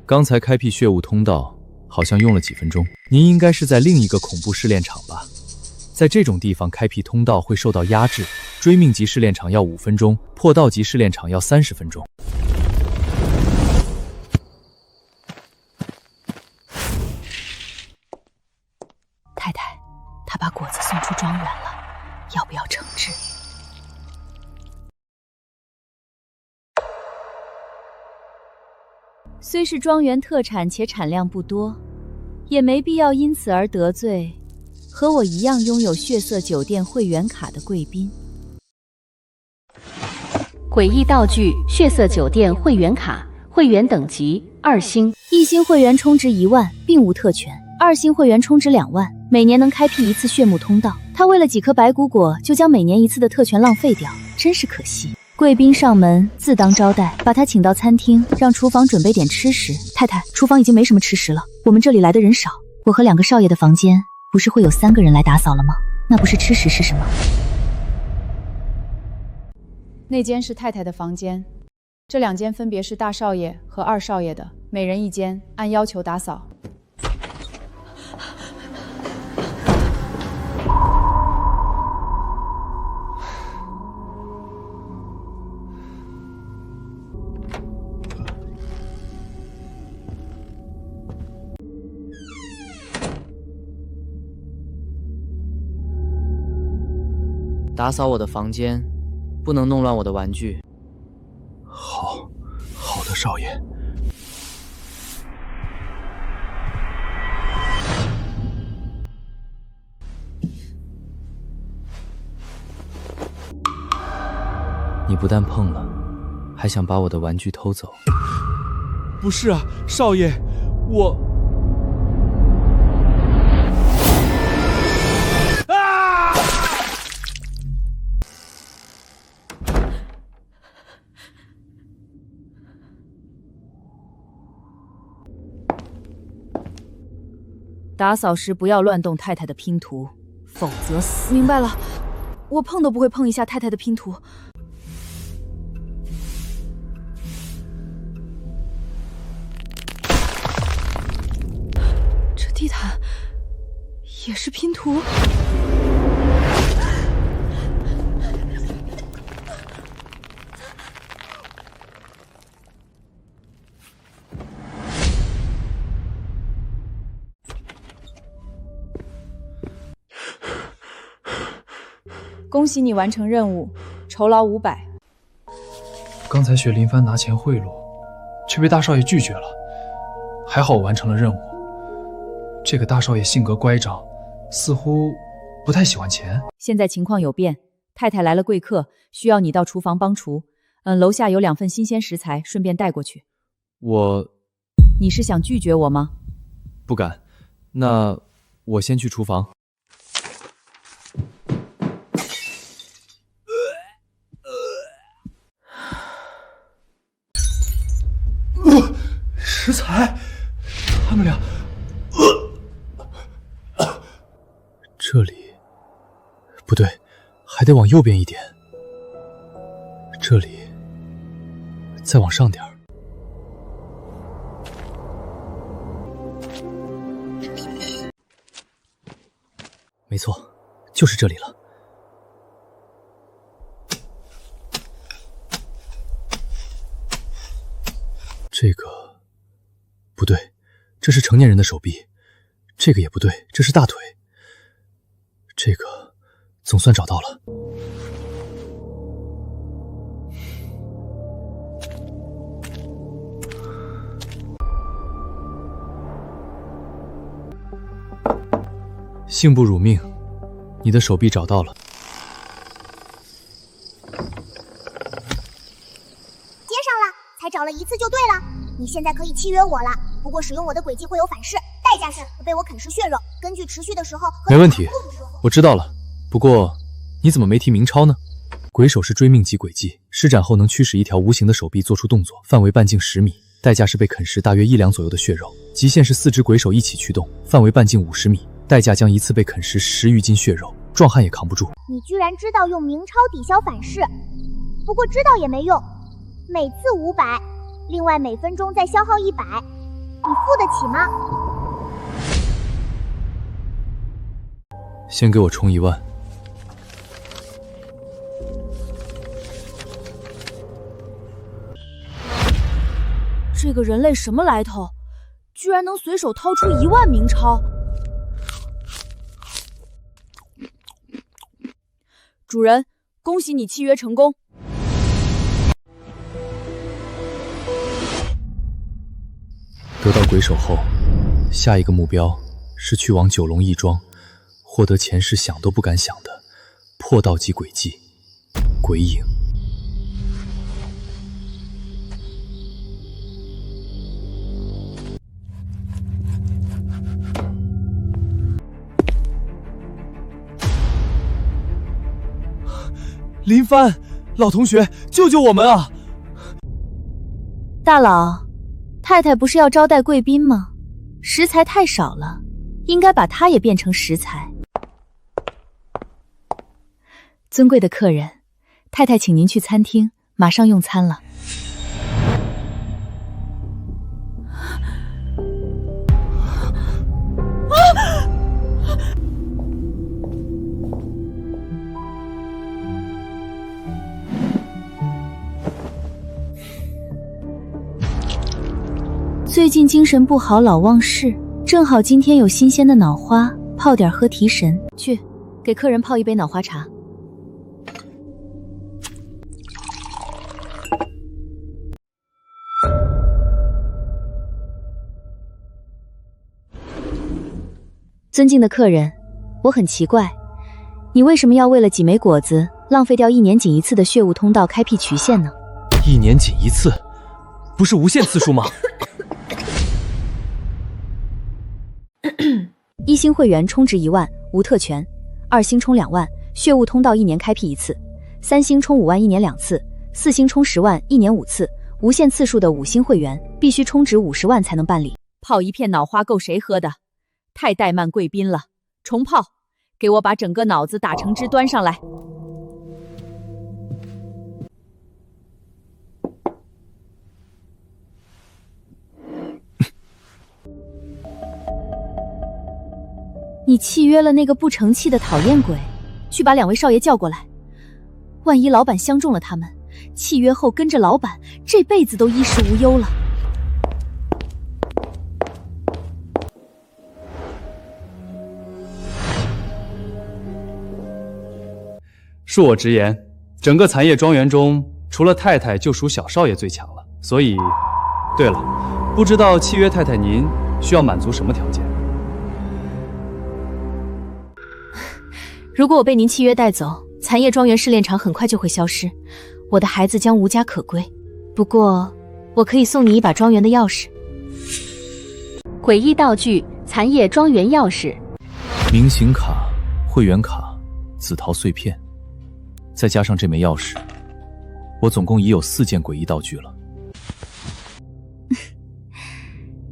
S4: 刚才开辟血雾通道好像用了几分钟。
S1: 您应该是在另一个恐怖试炼场吧？在这种地方开辟通道会受到压制，追命级试炼场要5分钟，破道级试炼场要30分钟。
S9: 太太，他把果子送出庄园了，要不要惩治？虽是庄园特产且产量不多，也没必要因此而得罪和我一样拥有血色酒店会员卡的贵宾。
S22: 诡异道具：血色酒店会员卡，会员等级2星
S9: ，1星会员充值1万，并无特权；2星会员充值2万，每年能开辟1次血木通道。他为了几颗白骨果，就将每年1次的特权浪费掉，真是可惜。贵宾上门，自当招待，把他请到餐厅，让厨房准备点吃食。太太，厨房已经没什么吃食了，我们这里来的人少，我和2个少爷的房间不是会有3个人来打扫了吗？那不是吃食是什么？
S23: 那间是太太的房间，这2间分别是大少爷和2少爷的，每人1间，按要求打扫。
S24: 打扫我的房间，不能弄乱我的玩具。
S6: 好的，少爷。
S4: 你不但碰了，还想把我的玩具偷走？
S14: 不是啊，少爷，我……
S23: 打扫时不要乱动太太的拼图，否则死。
S17: 明白了，我碰都不会碰一下太太的拼图。这地毯也是拼图。
S23: 恭喜你完成任务，酬劳500。
S14: 刚才学林帆拿钱贿赂，却被大少爷拒绝了，还好我完成了任务。这个大少爷性格乖张，似乎不太喜欢钱。
S23: 现在情况有变，太太来了贵客，需要你到厨房帮厨。楼下有2份新鲜食材，顺便带过去。
S1: 你
S23: 是想拒绝我吗？
S1: 不敢。那我先去厨房。
S14: 食材，他们俩，
S1: 这里不对，还得往右边一点。这里，再往上点儿。没错，就是这里了。这个不对，这是成年人的手臂。这个也不对，这是大腿。这个总算找到了。幸不辱命，你的手臂找到了。
S5: 接上了，才找了1次就对了。你现在可以契约我了，不过使用我的轨迹会有反噬，代价是会被我啃食血肉。根据持续的时候，
S1: 没问题，我知道了。不过你怎么没提明超呢？鬼手是追命级轨迹，施展后能驱使一条无形的手臂做出动作，范围半径10米，代价是被啃食大约1两左右的血肉。极限是4只鬼手一起驱动，范围半径50米，代价将一次被啃食10余斤血肉，壮汉也扛不住。
S5: 你居然知道用明超抵消反噬，不过知道也没用，每次500，另外每分钟再消耗100，你付得起吗？
S1: 先给我充1万。
S17: 这个人类什么来头？居然能随手掏出1万明钞！主人，恭喜你契约成功。
S1: 得到鬼手后，下一个目标是去往九龙义庄，获得前世想都不敢想的破道级轨迹——鬼影。
S14: 林帆，老同学，救救我们啊！
S9: 大佬，太太不是要招待贵宾吗？食材太少了，应该把它也变成食材。尊贵的客人，太太请您去餐厅，马上用餐了。最近精神不好，老忘事，正好今天有新鲜的脑花，泡点喝提神。去，给客人泡一杯脑花茶。尊敬的客人，我很奇怪，你为什么要为了几枚果子，浪费掉1年仅1次的血雾通道开辟曲线呢
S1: ？1年仅1次，不是无限次数吗
S9: ？1星会员充值1万，无特权；2星充2万，血雾通道1年开辟1次；3星充5万1年2次；4星充10万1年5次。无限次数的5星会员必须充值50万才能办理。
S23: 泡一片脑花够谁喝的？
S17: 太怠慢贵宾了。重炮，给我把整个脑子打成汁端上来。
S9: 你契约了那个不成器的讨厌鬼，去把2位少爷叫过来。万一老板相中了他们，契约后跟着老板，这辈子都衣食无忧了。
S14: 恕我直言，整个残叶庄园中，除了太太，就属小少爷最强了。所以，对了，不知道契约太太您需要满足什么条件？
S9: 如果我被您契约带走，残叶庄园试炼场很快就会消失，我的孩子将无家可归。不过，我可以送你一把庄园的钥匙。
S22: 诡异道具：残叶庄园钥匙。
S4: 明星卡、会员卡、紫桃碎片，再加上这枚钥匙，我总共已有4件诡异道具了。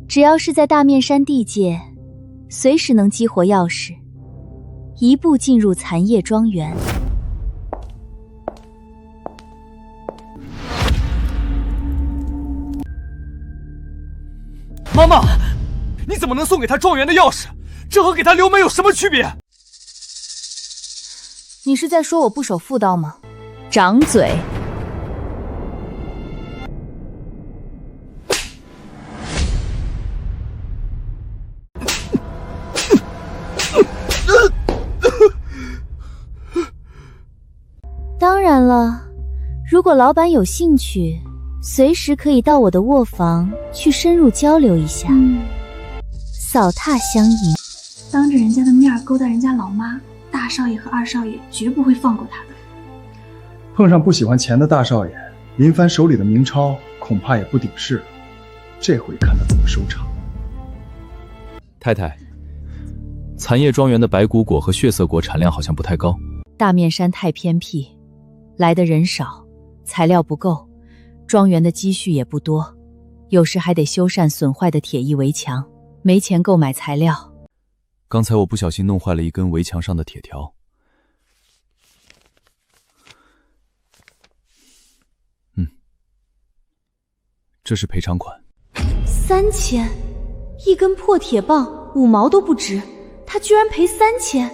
S9: 只要是在大面山地界，随时能激活钥匙，一步进入残叶庄园。
S2: 妈妈，你怎么能送给他庄园的钥匙？这和给他留门有什么区别？
S9: 你是在说我不守妇道吗？
S17: 掌嘴！
S9: 当然了，如果老板有兴趣，随时可以到我的卧房去深入交流一下，扫榻相迎。
S10: 当着人家的面勾搭人家老妈，大少爷和二少爷绝不会放过他的。
S21: 碰上不喜欢钱的大少爷，林帆手里的明钞恐怕也不顶事了。这回看他怎么收场。
S4: 太太，残叶庄园的白骨果和血色果产量好像不太高。
S9: 大面山太偏僻，来的人少，材料不够，庄园的积蓄也不多，有时还得修缮损坏的铁艺围墙，没钱购买材料。
S4: 刚才我不小心弄坏了一根围墙上的铁条。这是赔偿款。
S9: 3000，一根破铁棒5毛都不值，他居然赔3000！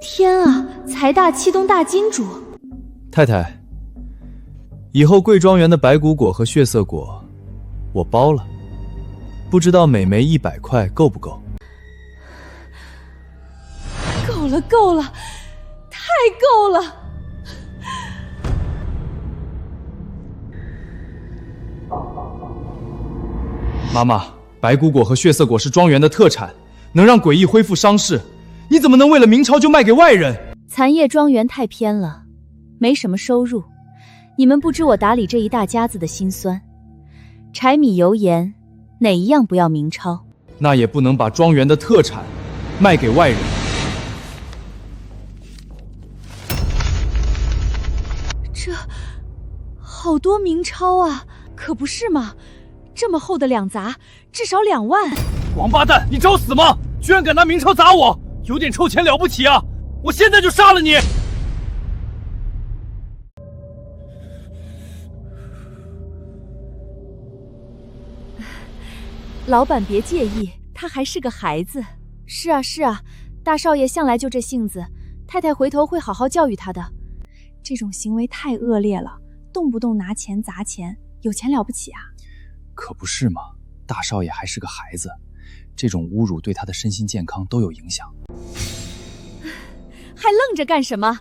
S9: 天啊，财大气动大金主！
S4: 太太，以后贵庄园的白骨果和血色果，我包了。不知道每枚100块够不够？
S17: 够了，够了，太够了！
S21: 妈妈，白骨果和血色果是庄园的特产，能让诡异恢复伤势。你怎么能为了明钞就卖给外人？
S9: 残叶庄园太偏了，没什么收入。你们不知我打理这一大家子的辛酸，柴米油盐，哪一样不要明钞？
S21: 那也不能把庄园的特产卖给外人。
S17: 这好多明钞啊，可不是嘛？这么厚的2杂，至少2万。
S2: 王八蛋，你找死吗？居然敢拿明钞砸我！有点臭钱了不起啊！我现在就杀了你！
S17: 老板别介意，他还是个孩子。
S9: 是啊是啊，大少爷向来就这性子，太太回头会好好教育他的。
S10: 这种行为太恶劣了，动不动拿钱砸钱，有钱了不起啊？
S21: 可不是嘛，大少爷还是个孩子，这种侮辱对他的身心健康都有影响。
S17: 还愣着干什么？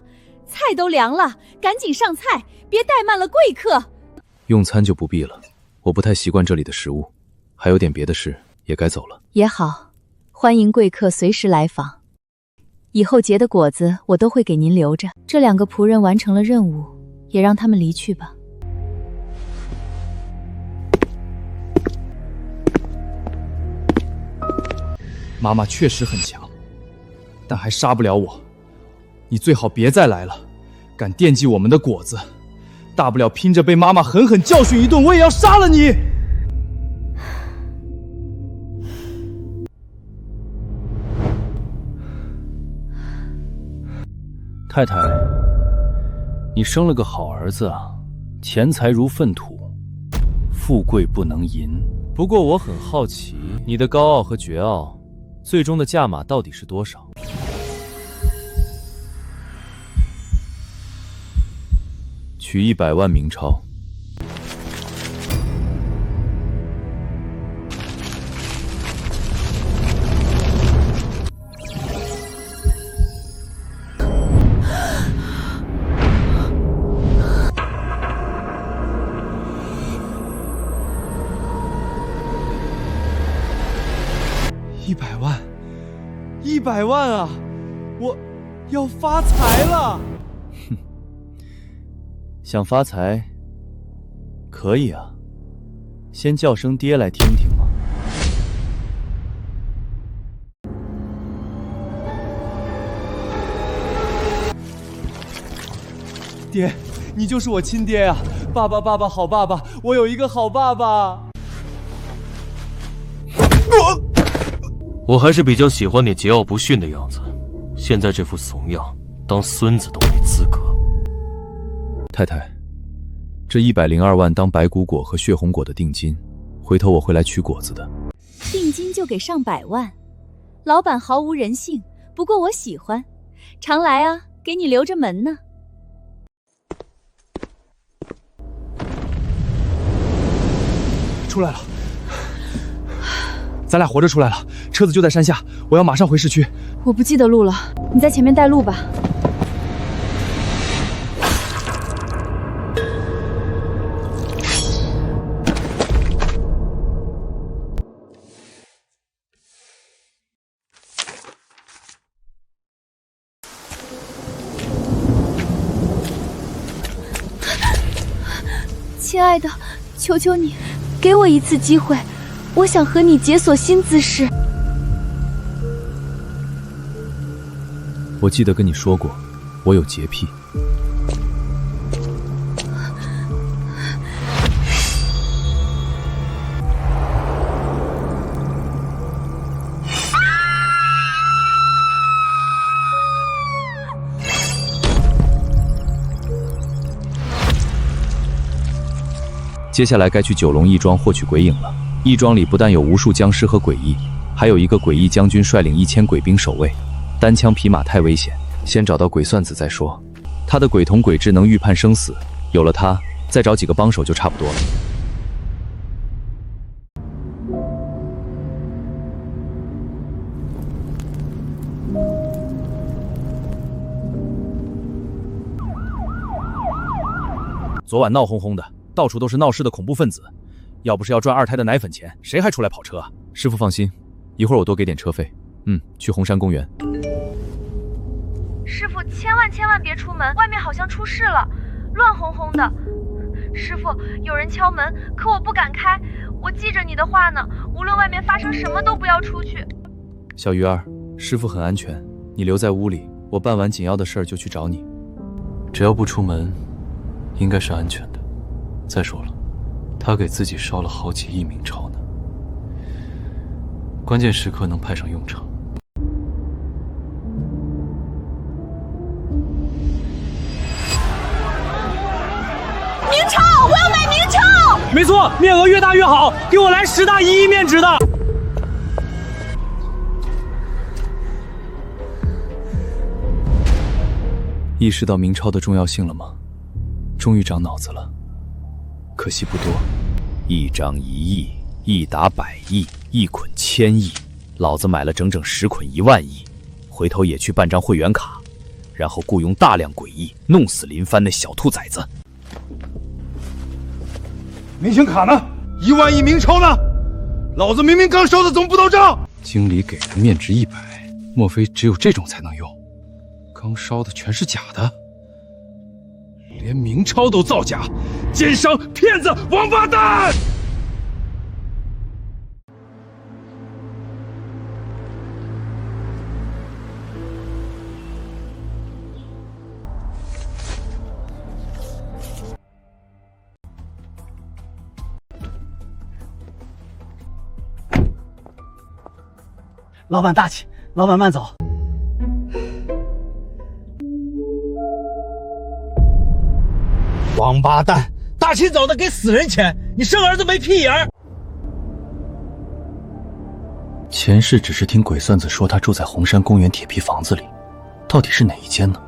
S17: 菜都凉了，赶紧上菜，别怠慢了贵客。
S4: 用餐就不必了，我不太习惯这里的食物，还有点别的事，也该走了。
S9: 也好，欢迎贵客随时来访。以后结的果子我都会给您留着。这2个仆人完成了任务，也让他们离去吧。
S21: 妈妈确实很强，但还杀不了我。你最好别再来了，敢惦记我们的果子，大不了拼着被妈妈狠狠教训一顿，我也要杀了你！
S15: 太太，你生了个好儿子啊，钱财如粪土，富贵不能淫。
S4: 不过我很好奇，你的高傲和绝傲，最终的价码到底是多少？取100万明钞。
S21: 100万啊！我要发财了！
S4: 哼，想发财可以啊，先叫声爹来听听嘛。
S21: 爹，你就是我亲爹呀！爸爸，爸爸，好爸爸，我有一个好爸爸。
S7: 我还是比较喜欢你桀骜不驯的样子，现在这副怂样，当孙子都没资格。
S4: 太太，这102万当白骨果和血红果的定金，回头我会来取果子的。
S19: 定金就给上百万，老板毫无人性，不过我喜欢，常来啊，给你留着门呢。
S21: 出来了。咱俩活着出来了，车子就在山下，我要马上回市区。
S23: 我不记得路了，你在前面带路吧。
S19: 亲爱的，求求你，给我一次机会。我想和你解锁新姿势。
S4: 我记得跟你说过，我有洁癖。接下来该去九龙义庄获取鬼影了。义庄里不但有无数僵尸和诡异，还有一个诡异将军率领1000鬼兵守卫，单枪匹马太危险，先找到鬼算子再说。他的鬼瞳鬼智能预判生死，有了他，再找几个帮手就差不多了。
S15: 昨晚闹哄哄的，到处都是闹事的恐怖分子。要不是要赚2胎的奶粉钱，谁还出来跑车啊？
S4: 师傅放心，一会儿我多给点车费。去红山公园。
S17: 师傅，千万别出门，外面好像出事了，乱哄哄的。师傅，有人敲门，可我不敢开，我记着你的话呢，无论外面发生什么都不要出去。
S4: 小鱼儿，师傅很安全，你留在屋里，我办完紧要的事儿就去找你。
S7: 只要不出门，应该是安全的。再说了，他给自己烧了好几亿明钞呢，关键时刻能派上用场。
S17: 明钞，我要买明钞！
S7: 没错，面额越大越好，给我来10大1亿面值的。
S4: 意识到明钞的重要性了吗？终于长脑子了，可惜不多。1张1亿，1打100亿，1捆1000亿，老子买了整整10捆1万亿，回头也去办张会员卡，然后雇佣大量诡异，弄死林帆那小兔崽子。
S11: 明星卡呢？1万亿明钞呢？老子明明刚烧的，怎么不到账？
S14: 经理给的面值100，莫非只有这种才能用？刚烧的全是假的，连明钞都造假，奸商、骗子、王八蛋！
S2: 老板大气，老板慢走。
S11: 王八蛋！大清早的给死人钱，你生儿子没屁眼儿！
S8: 前世只是听鬼算子说他住在红山公园铁皮房子里，到底是哪一间呢？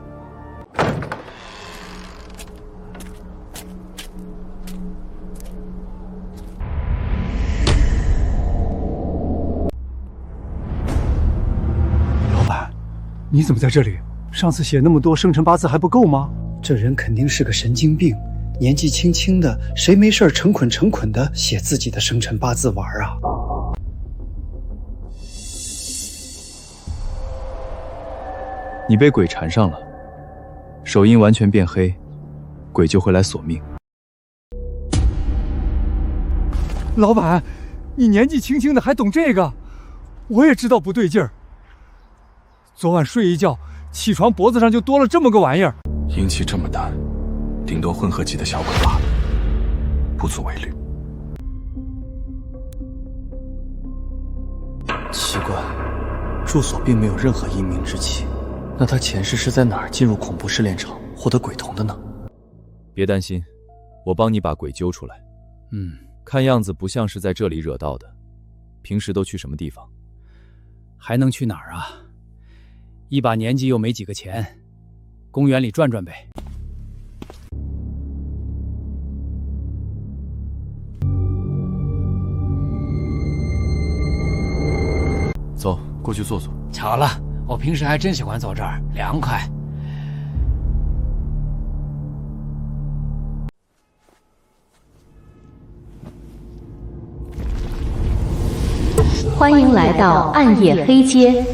S12: 老板，你怎么在这里？上次写那么多生辰八字还不够吗？这人肯定是个神经病，年纪轻轻的，谁没事成捆的写自己的生辰八字玩啊？
S1: 你被鬼缠上了，手印完全变黑，鬼就会来索命。
S12: 老板，你年纪轻轻的还懂这个？我也知道不对劲儿。昨晚睡一觉，起床脖子上就多了这么个玩意儿。
S13: 阴气这么淡，顶多混合级的小鬼罢了，不足为虑。
S8: 奇怪，住所并没有任何阴明之气。那他前世是在哪儿进入恐怖试炼场获得鬼瞳的呢？
S1: 别担心，我帮你把鬼揪出来。看样子不像是在这里惹到的。平时都去什么地方？
S15: 还能去哪儿啊？一把年纪又没几个钱，公园里转转呗。
S1: 走，过去坐坐。
S15: 巧了，我平时还真喜欢坐这儿，凉快。
S22: 欢迎来到暗夜黑街。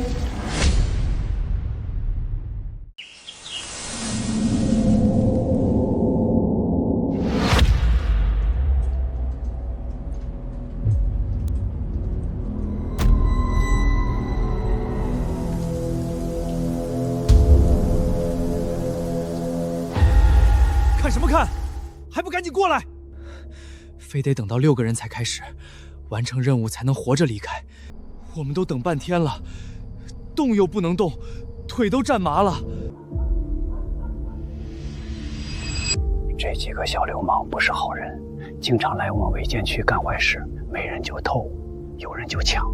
S21: 看什么看？还不赶紧过来！非得等到6个人才开始，完成任务才能活着离开。我们都等半天了，动又不能动，腿都站麻了。
S12: 这几个小流氓不是好人，经常来我们违建区干坏事，没人就偷，有人就抢。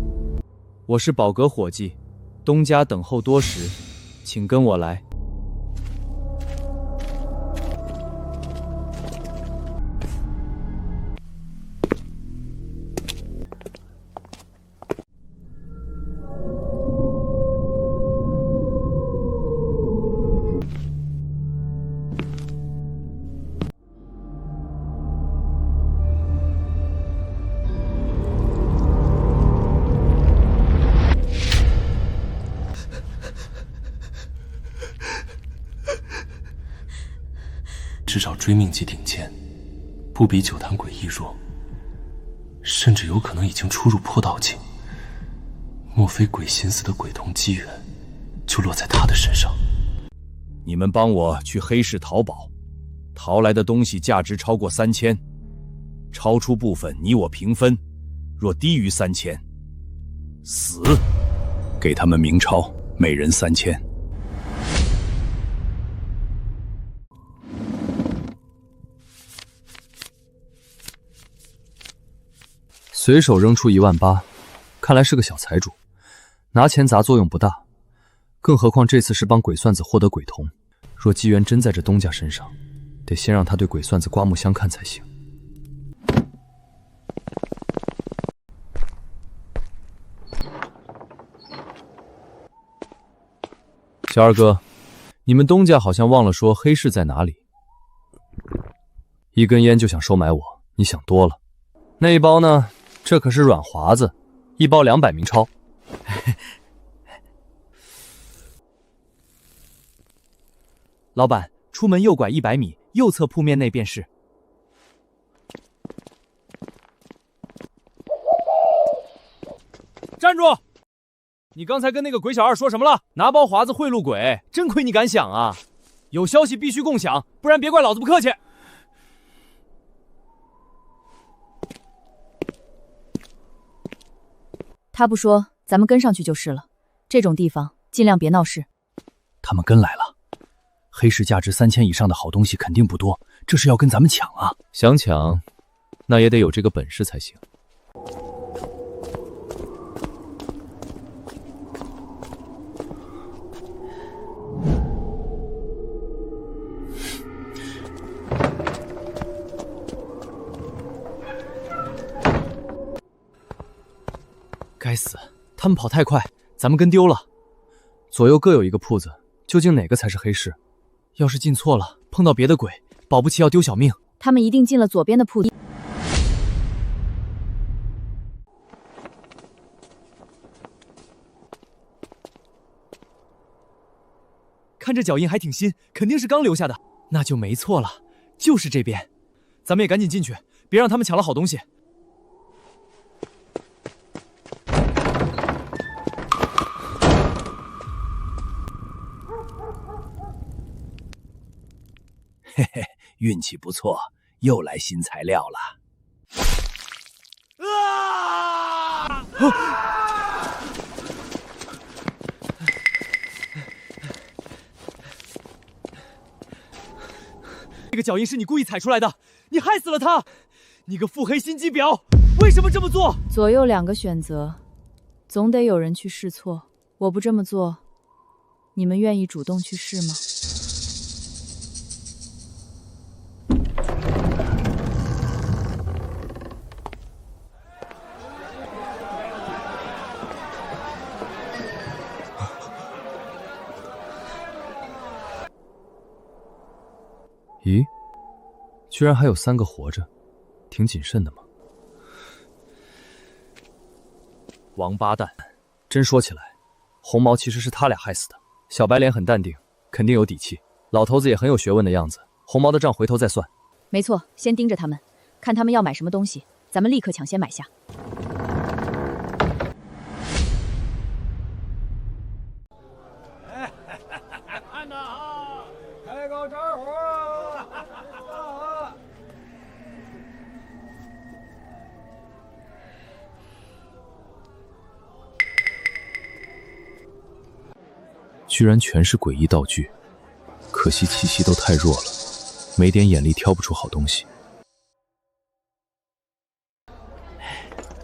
S1: 我是宝阁伙计，东家等候多时，请跟我来。
S7: 至少追命级顶尖，不比九坛鬼异弱，甚至有可能已经出入破道境。莫非鬼寻死的鬼瞳机缘就落在他的身上？
S8: 你们帮我去黑市淘宝，淘来的东西价值超过3000，超出部分你我平分，若低于3000，死。给他们明钞，每人3000。
S1: 随手扔出18000，看来是个小财主，拿钱砸作用不大。更何况这次是帮鬼算子获得鬼瞳，若机缘真在这东家身上，得先让他对鬼算子刮目相看才行。小二哥，你们东家好像忘了说黑市在哪里。一根烟就想收买我，你想多了。那一包呢？这可是软华子，一包200明钞。
S21: 老板，出门右拐100米，右侧铺面内便是。站住！你刚才跟那个鬼小二说什么了？拿包华子贿赂鬼，真亏你敢想啊！有消息必须共享，不然别怪老子不客气。
S23: 他不说，咱们跟上去就是了。这种地方尽量别闹事。
S8: 他们跟来了，黑市价值3000以上的好东西肯定不多，这是要跟咱们抢啊！
S4: 想抢，那也得有这个本事才行。
S1: 该死，他们跑太快，咱们跟丢了。左右各有一个铺子，究竟哪个才是黑市？要是进错了，碰到别的鬼，保不齐要丢小命。
S23: 他们一定进了左边的铺子。
S1: 看这脚印还挺新，肯定是刚留下的。那就没错了，就是这边。咱们也赶紧进去，别让他们抢了好东西。
S8: 嘿嘿，运气不错，又来新材料了。
S1: 这个脚印是你故意踩出来的，你害死了他！你个腹黑心机婊，为什么这么做？
S23: 左右两个选择，总得有人去试错。我不这么做，你们愿意主动去试吗？
S4: 咦，居然还有3个活着，挺谨慎的嘛。
S1: 王八蛋！真说起来，红毛其实是他俩害死的。小白脸很淡定，肯定有底气。老头子也很有学问的样子。红毛的账回头再算。
S23: 没错，先盯着他们，看他们要买什么东西，咱们立刻抢先买下。
S11: 看呐啊，开个招呼！
S4: 居然全是诡异道具，可惜气息都太弱了，没点眼力挑不出好东西。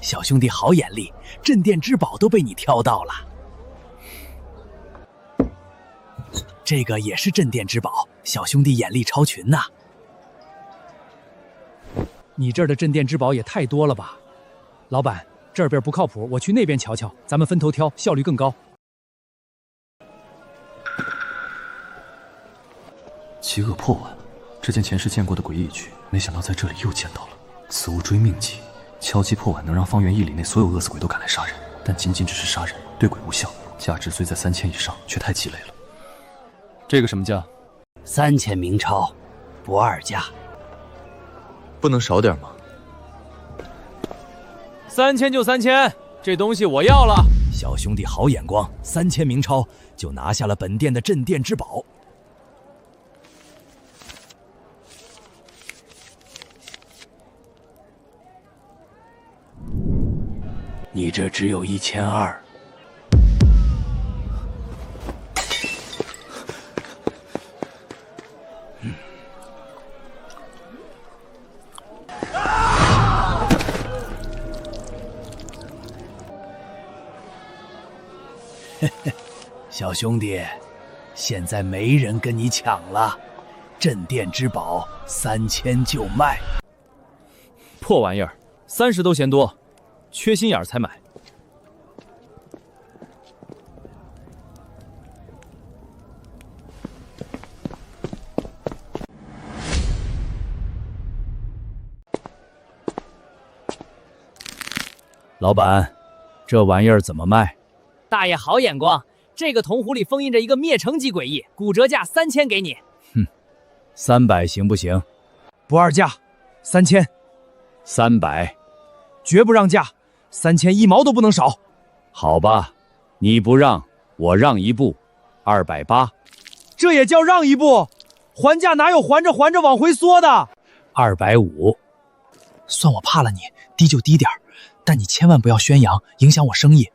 S8: 小兄弟好眼力，镇店之宝都被你挑到了。这个也是镇店之宝，小兄弟眼力超群呐！
S15: 你这儿的镇店之宝也太多了吧？老板，这边不靠谱，我去那边瞧瞧，咱们分头挑，效率更高。
S7: 极恶破碗，这件前世见过的诡异具，没想到在这里又见到了。此物追命技，敲击破碗能让方圆1里内所有饿死鬼都赶来杀人，但仅仅只是杀人，对鬼无效。价值虽在3000以上，却太鸡肋了。
S1: 这个什么价
S8: ？3000明钞，不二价。
S4: 不能少点吗
S1: ？3000就3000，这东西我要了。
S8: 小兄弟好眼光，3000明钞就拿下了本店的镇店之宝。你这只有1200。小兄弟，现在没人跟你抢了，镇店之宝3000就卖。
S1: 破玩意儿，30都嫌多，缺心眼儿才买。
S8: 老板，这玩意儿怎么卖？
S3: 大爷好眼光，这个铜壶里封印着一个灭城级诡异，骨折价3000给你。
S8: 哼，300行不行？
S15: 不二价，3000。
S8: 300，
S15: 绝不让价，3000一毛都不能少。
S8: 好吧，你不让，我让一步，280。
S15: 这也叫让一步？还价哪有还着往回缩的
S8: ？250。
S12: 算我怕了你，低就低点儿，但你千万不要宣扬，影响我生意。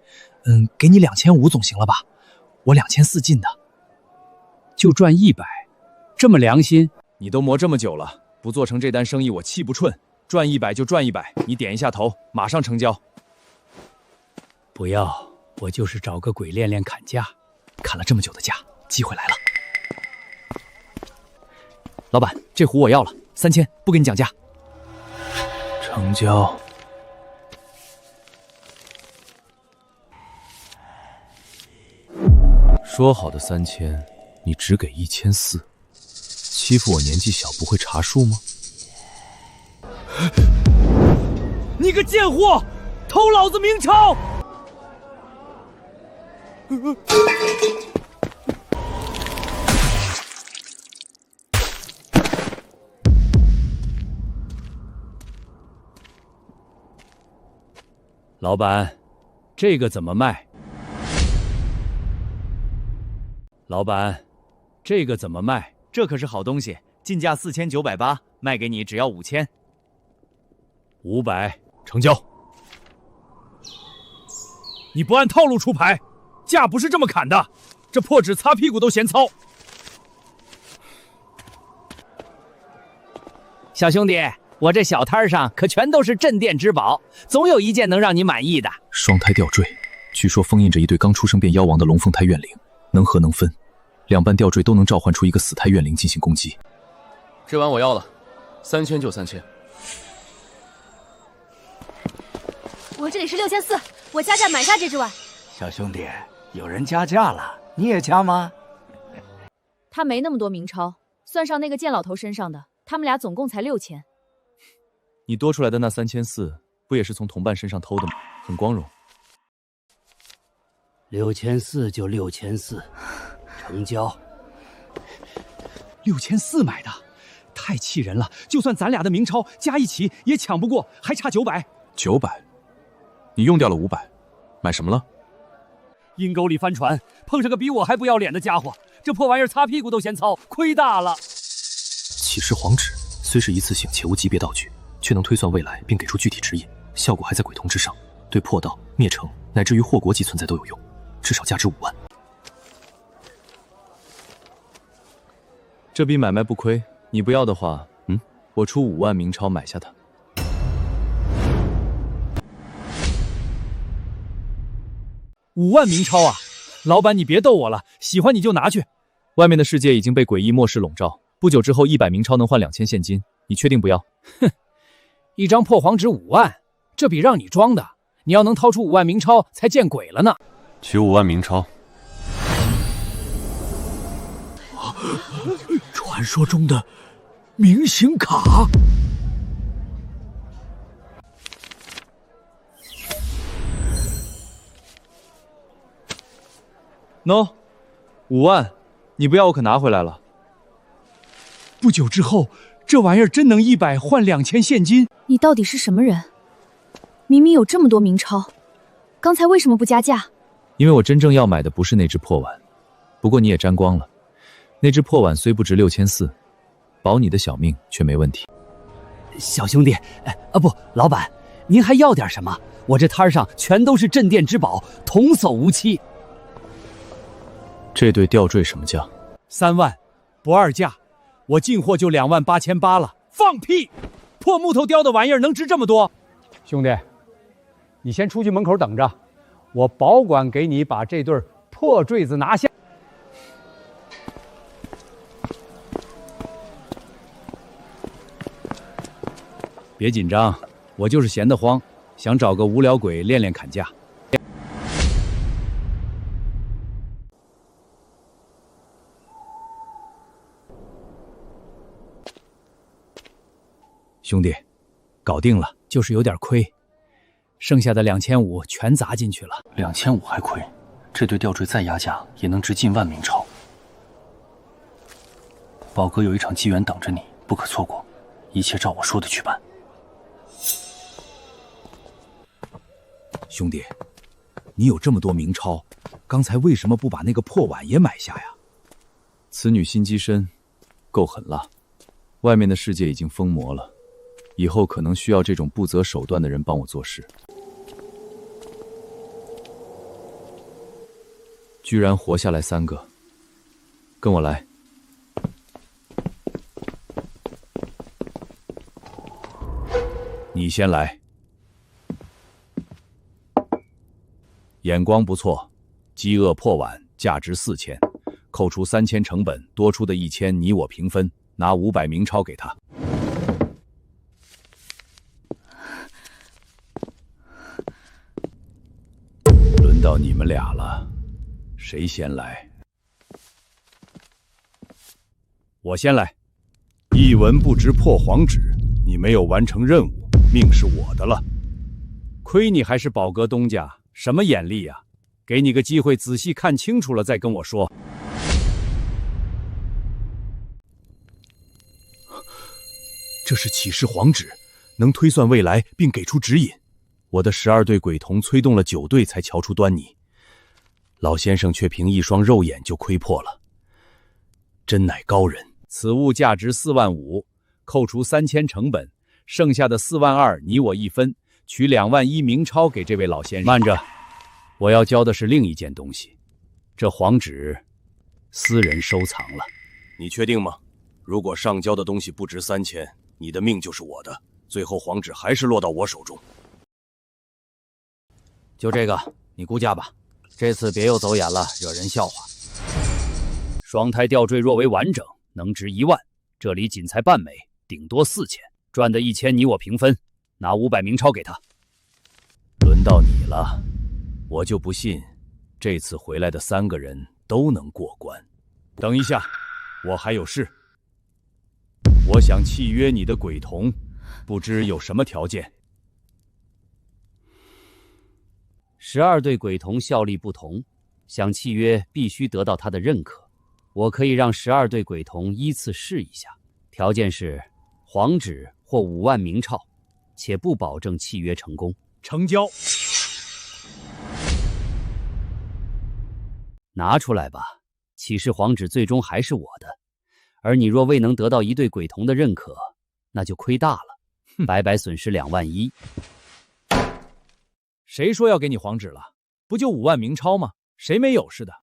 S12: 给你2500总行了吧？我2400进的，
S15: 就赚100，这么良心？
S1: 你都磨这么久了，不做成这单生意我气不顺。赚100就赚100，你点一下头，马上成交。
S15: 不要，我就是找个鬼练练砍价。
S1: 砍了这么久的价，机会来了。老板，这壶我要了，3000，不给你讲价。
S15: 成交。
S1: 说好的3000，你只给1400，欺负我年纪小不会查数吗？
S3: 你个贱货，偷老子明钞！
S8: 老板，这个怎么卖？老板，这个怎么卖？
S3: 这可是好东西，进价4980，卖给你只要5000。
S8: 500，成交。
S3: 你不按套路出牌，价不是这么砍的。这破纸擦屁股都嫌糙。小兄弟，我这小摊上可全都是镇店之宝，总有一件能让你满意的。
S1: 双胎吊坠，据说封印着一对刚出生便夭亡的龙凤胎怨灵，能合能分，两半吊坠都能召唤出一个死胎怨灵进行攻击。
S7: 这碗我要了，3000就3000。
S19: 我这里是6400，我加价买下这只碗。
S2: 小兄弟，有人加价了，你也加吗？
S23: 他没那么多明钞，算上那个贱老头身上的，他们俩总共才6000。
S1: 你多出来的那3400，不也是从同伴身上偷的吗？很光荣。
S15: 6400就6400，成交。
S3: 6400买的，太气人了！就算咱俩的明钞加一起也抢不过，还差900。
S1: 900，你用掉了500，买什么了？
S3: 阴沟里翻船，碰上个比我还不要脸的家伙，这破玩意儿擦屁股都嫌糙，亏大了。
S1: 启示黄纸虽是一次性且无级别道具，却能推算未来并给出具体指引，效果还在鬼童之上，对破道、灭城乃至于祸国际存在都有用，至少价值5万。这笔买卖不亏，你不要的话，我出5万明钞买下它。
S3: 5万明钞啊！老板，你别逗我了，喜欢你就拿去。
S1: 外面的世界已经被诡异末世笼罩，不久之后100明钞能换2000现金，你确定不要？
S3: 哼，一张破黄纸5万，这比让你装的，你要能掏出5万明钞才见鬼了呢。
S7: 取5万明钞。
S3: 传说中的明星卡。
S1: 喏，5万，你不要我可拿回来了。
S3: 不久之后，这玩意儿真能100换2000现金。
S23: 你到底是什么人？明明有这么多明钞，刚才为什么不加价？
S1: 因为我真正要买的不是那只破碗，不过你也沾光了。那只破碗虽不值6400，保你的小命却没问题。
S2: 小兄弟，不，老板，您还要点什么？我这摊上全都是镇店之宝，童叟无欺。
S1: 这对吊坠什么价
S3: ？3万，不二价。我进货就28800了。放屁！破木头雕的玩意儿能值这么多？
S15: 兄弟，你先出去门口等着，我保管给你把这对破坠子拿下。
S8: 别紧张，我就是闲得慌，想找个无聊鬼练练砍价。兄弟，搞定了，就是有点亏，剩下的2500全砸进去了。
S13: 2500还亏，这对吊坠再压价也能值近万明钞。宝哥有一场机缘等着你，不可错过，一切照我说的去办。
S8: 兄弟，你有这么多明钞，刚才为什么不把那个破碗也买下呀？
S1: 此女心机深，够狠辣。外面的世界已经疯魔了，以后可能需要这种不择手段的人帮我做事。居然活下来3个，跟我来。
S8: 你先来。眼光不错，饥饿破碗，价值4000，扣除3000成本，多出的1000你我平分，拿500明钞给他。轮到你们俩了，谁先来？我先来。一文不值破黄纸，你没有完成任务，命是我的了。亏你还是宝阁东家，什么眼力呀？给你个机会仔细看清楚了再跟我说。这是启示黄纸，能推算未来并给出指引。我的12对鬼童催动了9对才瞧出端倪，老先生却凭一双肉眼就窥破了，真乃高人。此物价值4万5，扣除3000成本，剩下的4万2你我一分，取2万1明钞给这位老先生。慢着，我要交的是另一件东西，这黄纸私人收藏了。你确定吗？如果上交的东西不值3000，你的命就是我的，最后黄纸还是落到我手中。
S2: 就这个，你估价吧，这次别又走眼了，惹人笑话。双胎吊坠若为完整，能值1万，这里仅才半枚，顶多4000，赚的1000你我平分，拿500明钞给他。
S8: 轮到你了，我就不信这次回来的3个人都能过关。等一下，我还有事。我想契约你的鬼童，不知有什么条件
S2: ？12对鬼童效力不同，想契约必须得到他的认可。我可以让12对鬼童依次试一下，条件是黄纸或5万明钞，且不保证契约成功。
S3: 成交。
S2: 拿出来吧，启示黄纸最终还是我的，而你若未能得到1对鬼童的认可，那就亏大了，白白损失2万1。
S3: 谁说要给你黄纸了？不就5万明钞吗？谁没有似的。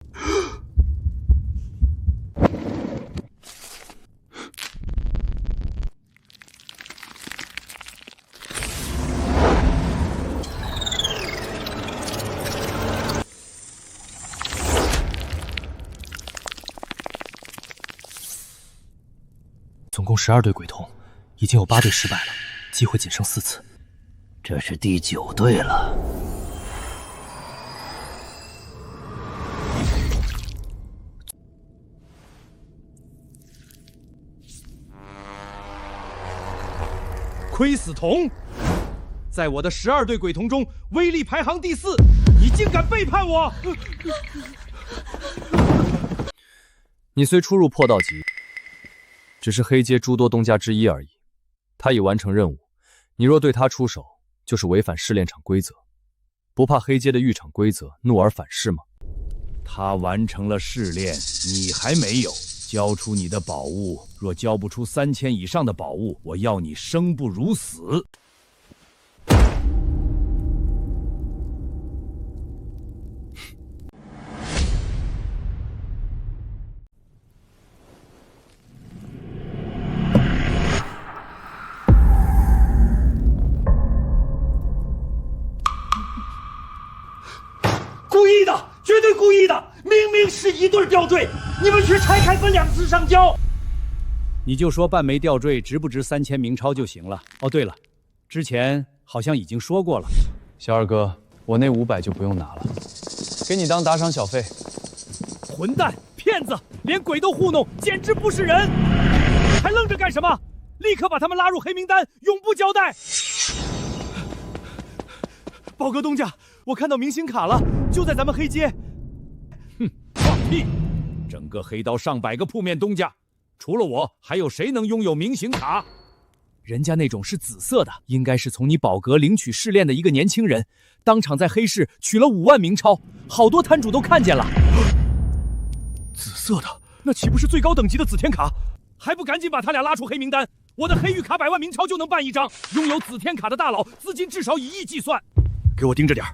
S1: 总共12对鬼童，已经有8对失败了，机会仅剩4次。
S2: 这是第9对了。
S3: 窥死童，在我的12对鬼童中，威力排行第4，你竟敢背叛我！
S1: 你虽出入破道级，只是黑阶诸多东家之一而已。他已完成任务，你若对他出手，就是违反试炼场规则。不怕黑阶的御场规则怒而反噬吗？
S8: 他完成了试炼，你还没有。交出你的宝物，若交不出3000以上的宝物，我要你生不如死。
S3: 故意的，绝对故意的！明明是1对吊坠，你们却拆开分2次上交。
S8: 你就说半枚吊坠值不值3000明钞就行了。哦，对了，之前好像已经说过了。
S1: 小二哥，我那500就不用拿了，给你当打赏小费。
S3: 混蛋，骗子，连鬼都糊弄，简直不是人！还愣着干什么？立刻把他们拉入黑名单，永不交代！宝阁东家，我看到明星卡了，就在咱们黑街。
S8: 哼，放屁！整个黑道上百个铺面东家，除了我，还有谁能拥有明星卡？
S3: 人家那种是紫色的，应该是从你宝阁领取试炼的一个年轻人，当场在黑市取了5万明钞，好多摊主都看见了。紫色的，那岂不是最高等级的紫天卡？还不赶紧把他俩拉出黑名单！我的黑玉卡100万明钞就能办1张，拥有紫天卡的大佬资金至少以亿计算。给我盯着点儿，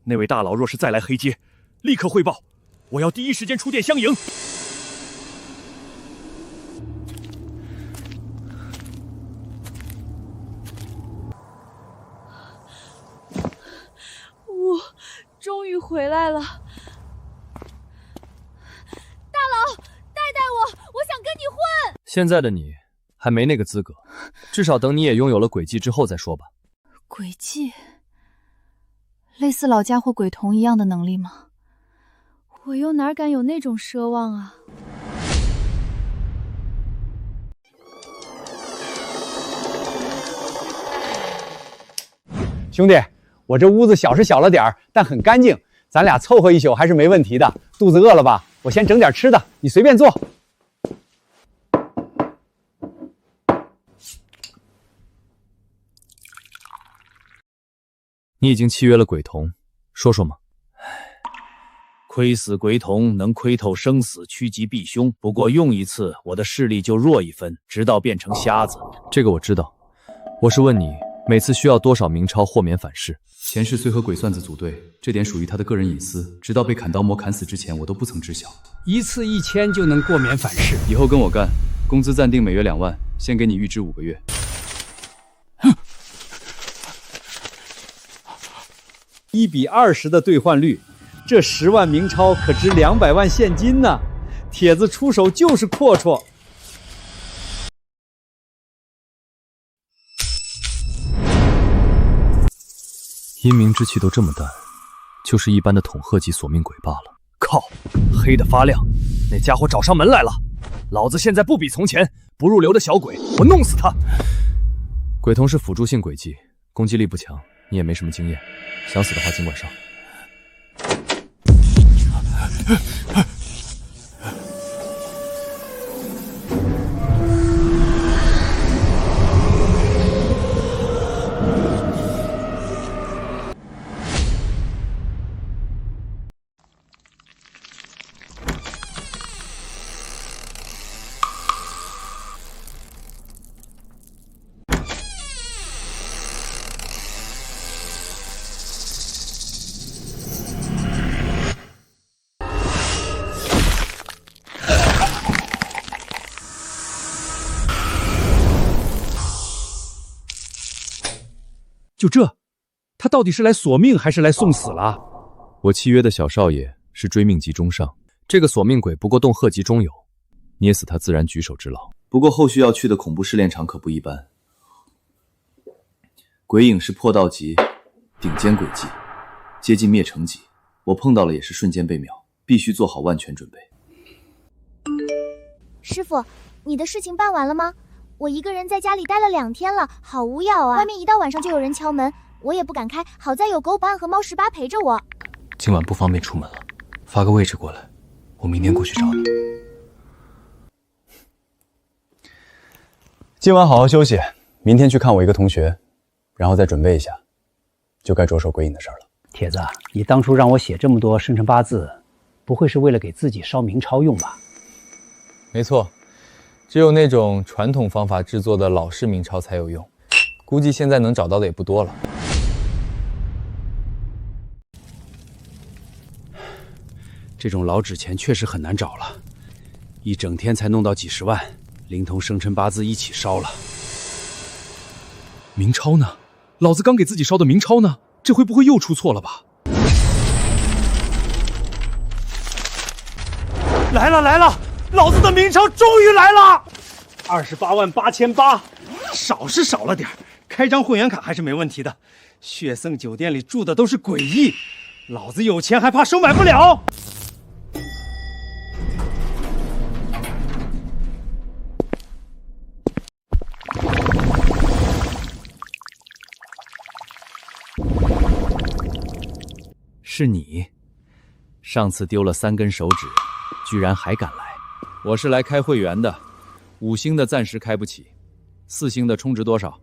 S3: 那位大佬若是再来黑街，立刻汇报，我要第一时间出电相迎。
S17: 回来了。大佬，带我，我想跟你混。
S1: 现在的你还没那个资格，至少等你也拥有了轨迹之后再说吧。
S23: 轨迹，类似老家伙鬼童一样的能力吗？我又哪敢有那种奢望啊！
S16: 兄弟，我这屋子小是小了点儿，但很干净，咱俩凑合一宿还是没问题的。肚子饿了吧？我先整点吃的，你随便坐。
S1: 你已经契约了鬼童，说说嘛。
S8: 窥死鬼童能窥透生死，趋吉避凶。不过用一次，我的视力就弱一分，直到变成瞎子。
S1: 这个我知道，我是问你，每次需要多少明钞豁免反噬？前世虽和鬼算子组队，这点属于他的个人隐私，直到被砍刀魔砍死之前，我都不曾知晓。
S15: 一次1000就能过免反噬，
S1: 以后跟我干，工资暂定每月2万，先给你预支5个月。
S16: 1:20的兑换率，这10万明钞可值200万现金呢！帖子出手就是阔绰。
S1: 阴冥之气都这么淡，就是一般的统贺级索命鬼罢了。
S3: 靠，黑得发亮，那家伙找上门来了！老子现在不比从前，不入流的小鬼，我弄死他！
S1: 鬼童是辅助性诡计，攻击力不强，你也没什么经验，想死的话尽管上。
S3: 就这，他到底是来索命还是来送死了？
S1: 我契约的小少爷是追命级中上，这个索命鬼不过恫吓级中游，捏死他自然举手之劳。不过后续要去的恐怖试炼场可不一般，鬼影是破道级顶尖诡计，接近灭城级，我碰到了也是瞬间被秒，必须做好万全准备。
S5: 师傅，你的事情办完了吗？我一个人在家里待了2天了，好无聊啊！外面一到晚上就有人敲门，我也不敢开，好在有狗板和猫18陪着我。
S7: 今晚不方便出门了，发个位置过来，我明天过去找你。
S16: 今晚好好休息，明天去看我一个同学，然后再准备一下，就该着手鬼影的事了。
S12: 铁子，你当初让我写这么多生辰八字，不会是为了给自己烧明钞用吧？
S4: 没错。只有那种传统方法制作的老式明钞才有用，估计现在能找到的也不多了。
S15: 这种老纸钱确实很难找了，一整天才弄到几十万，连同生辰八字一起烧了。
S3: 明钞呢？老子刚给自己烧的明钞呢？这回不会又出错了吧？
S11: 来了来了！老子的明钞终于来了，288800，少是少了点，开张会员卡还是没问题的。血僧酒店里住的都是诡异，老子有钱还怕收买不了？
S2: 是你，上次丢了3根手指，居然还敢来。
S3: 我是来开会员的，5星的暂时开不起，4星的充值多少？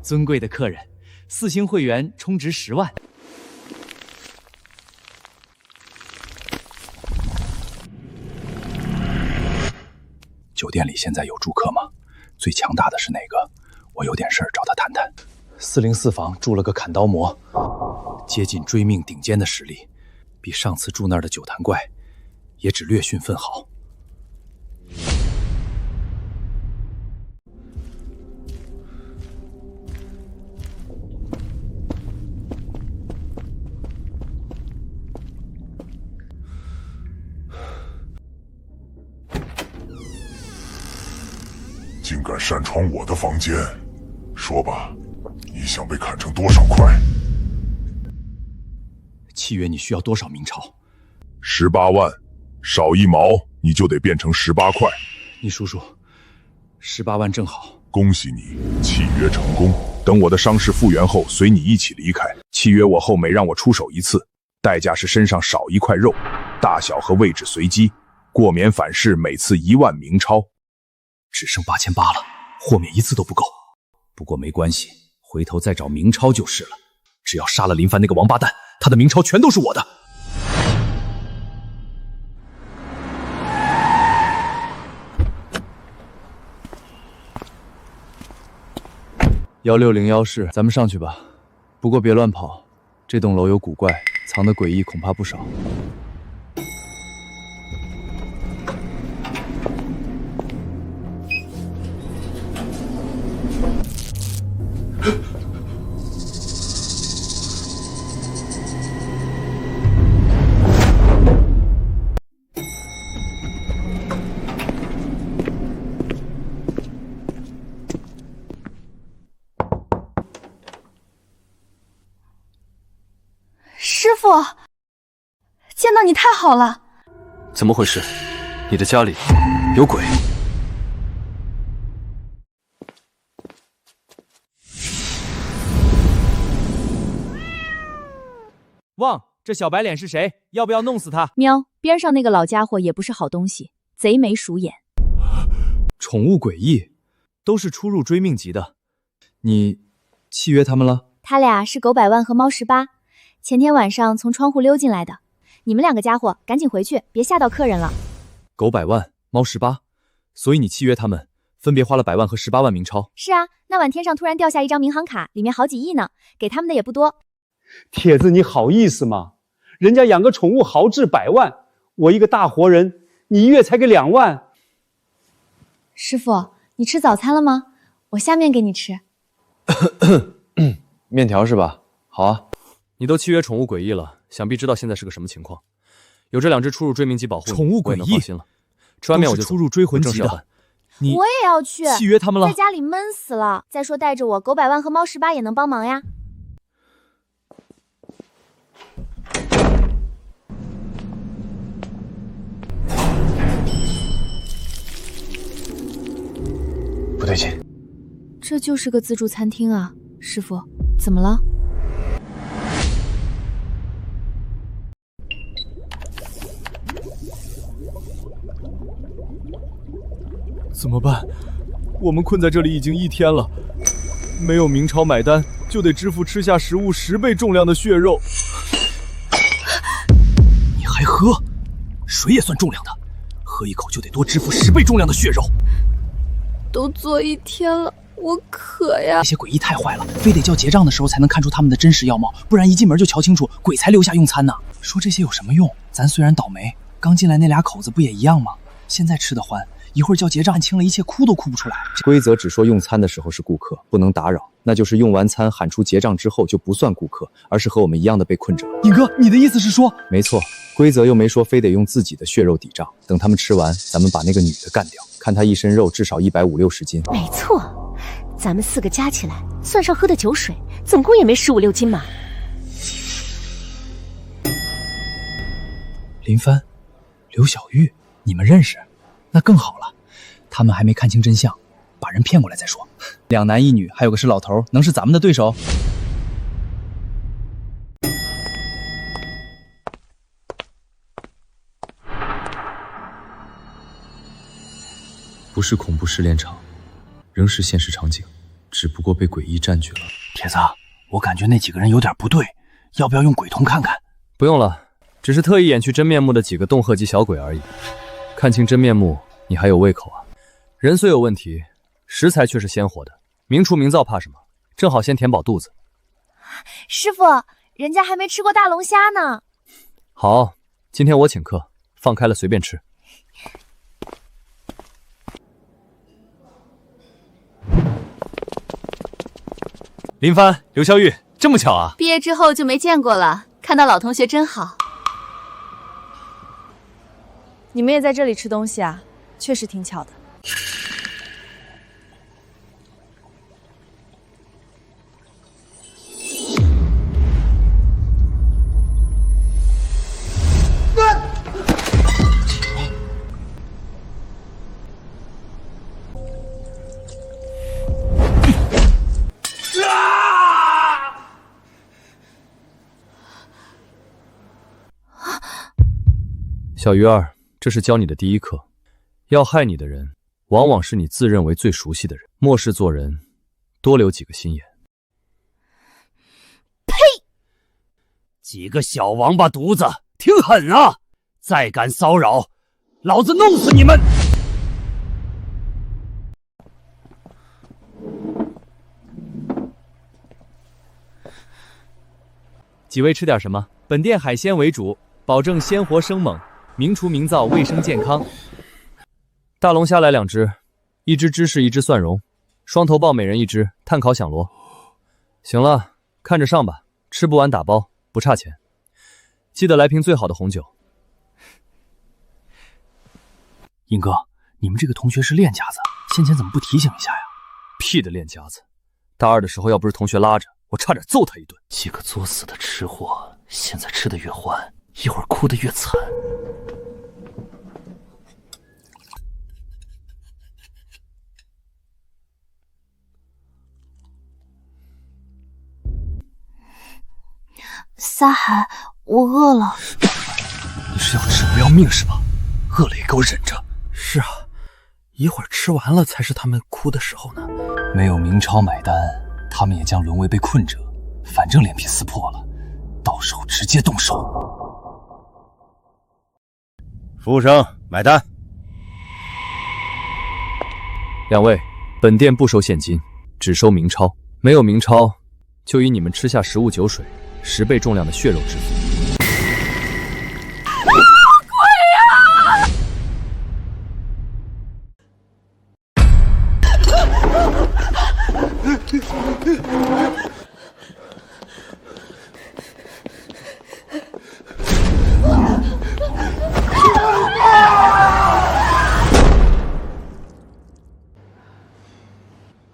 S23: 尊贵的客人，4星会员充值10万。
S6: 酒店里现在有住客吗？最强大的是哪个？我有点事儿找他谈谈。
S3: 404房住了个砍刀魔，接近追命顶尖的实力，比上次住那儿的九坛怪也只略逊分毫。
S10: 竟敢擅闯我的房间，说吧，你想被砍成多少块？
S21: 契约你需要多少明钞
S10: ？18万，少1毛你就得变成18块。
S21: 你数数，18万正好。
S10: 恭喜你，契约成功。等我的伤势复原后，随你一起离开。契约我后每让我出手一次，代价是身上少1块肉，大小和位置随机，过免反噬每次1万明钞。
S21: 只剩8800了，豁免一次都不够。不过没关系，回头再找明钞就是了。只要杀了林帆那个王八蛋，他的明钞全都是我的。1601室，咱们上去吧。不过别乱跑，这栋楼有古怪，藏的诡异恐怕不少。
S23: 师傅，见到你太好了。
S4: 怎么回事？你的家里有鬼？
S3: 旺，这小白脸是谁？要不要弄死他？
S9: 喵，边上那个老家伙也不是好东西，贼眉鼠眼。
S21: 宠物诡异，都是出入追命级的。你契约他们了？
S9: 他俩是狗百万和猫18，前天晚上从窗户溜进来的。你们两个家伙赶紧回去，别吓到客人了。
S21: 狗百万，猫18，所以你契约他们，分别花了100万和18万明钞。
S9: 是啊，那晚天上突然掉下一张民航卡，里面好几亿呢，给他们的也不多。
S16: 铁子，你好意思吗？人家养个宠物豪掷100万，我一个大活人，你一月才给2万。
S23: 师傅，你吃早餐了吗？我下面给你吃。
S21: 面条是吧？好啊。你都契约宠物诡异了，想必知道现在是个什么情况。有这2只出入追命级保护，宠物诡异，放心了。吃完面我就出入追魂级的。你
S9: 我也要去，
S21: 契约他们了，
S9: 在家里闷死了。再说带着我，狗百万和猫18也能帮忙呀。
S12: 不对劲，
S23: 这就是个自助餐厅啊！师傅，怎么了？
S21: 怎么办？我们困在这里已经1天了，没有明钞买单，就得支付吃下食物10倍重量的血肉。你还喝？水也算重量的，喝一口就得多支付10倍重量的血肉。
S23: 都坐1天了，我渴呀！
S12: 这些诡异太坏了，非得叫结账的时候才能看出他们的真实样貌，不然一进门就瞧清楚，鬼才留下用餐呢。说这些有什么用？咱虽然倒霉，刚进来那俩口子不也一样吗？现在吃得欢，一会儿叫结账清了一切，哭都哭不出来。
S1: 规则只说用餐的时候是顾客，不能打扰，那就是用完餐喊出结账之后就不算顾客，而是和我们一样的被困者。
S12: 尹哥，你的意思是说？
S1: 没错，规则又没说非得用自己的血肉抵账。等他们吃完，咱们把那个女的干掉，看她一身肉至少150-60斤。
S18: 没错，咱们4个加起来，算上喝的酒水，总共也没15-16斤嘛。
S12: 林帆、刘小玉，你们认识？那更好了，他们还没看清真相，把人骗过来再说。
S21: 2男1女，还有个是老头，能是咱们的对手？
S1: 不是恐怖试炼场，仍是现实场景，只不过被诡异占据了。
S12: 铁子，我感觉那几个人有点不对，要不要用鬼瞳看看？
S1: 不用了，只是特意掩去真面目的几个恫吓级小鬼而已。看清真面目，你还有胃口啊？人虽有问题，食材却是鲜活的，明厨明灶怕什么？正好先填饱肚子。
S9: 师傅，人家还没吃过大龙虾呢。
S1: 好，今天我请客，放开了随便吃。林帆、刘小玉，这么巧啊！
S23: 毕业之后就没见过了，看到老同学真好。你们也在这里吃东西啊？确实挺巧的。
S1: 小鱼儿，这是教你的第一课。要害你的人，往往是你自认为最熟悉的人。末世做人，多留几个心眼。
S2: 呸！几个小王八犊子，挺狠啊！再敢骚扰，老子弄死你们！
S3: 几位吃点什么？本店海鲜为主，保证鲜活生猛，名厨名灶，卫生健康。
S1: 大龙虾来2只，1只芝士，1只蒜蓉，双头鲍每人1只，炭烤响螺。行了，看着上吧，吃不完打包，不差钱。记得来瓶最好的红酒。
S21: 英哥，你们这个同学是练家子，先前怎么不提醒一下呀？
S1: 屁的练家子！大2的时候要不是同学拉着，我差点揍他一顿。
S7: 几个作死的吃货，现在吃得越欢，一会儿哭得越惨。
S23: 撒海，我饿了。
S21: 你是要吃不要命是吧？饿了也给我忍着。
S13: 是啊，一会儿吃完了才是他们哭的时候呢。
S6: 没有明超买单，他们也将沦为被困者。反正脸皮撕破了，到时候直接动手。
S8: 服务生，买单。
S1: 2位，本店不收现金，只收明钞。没有明钞，就以你们吃下食物酒水10倍重量的血肉支付。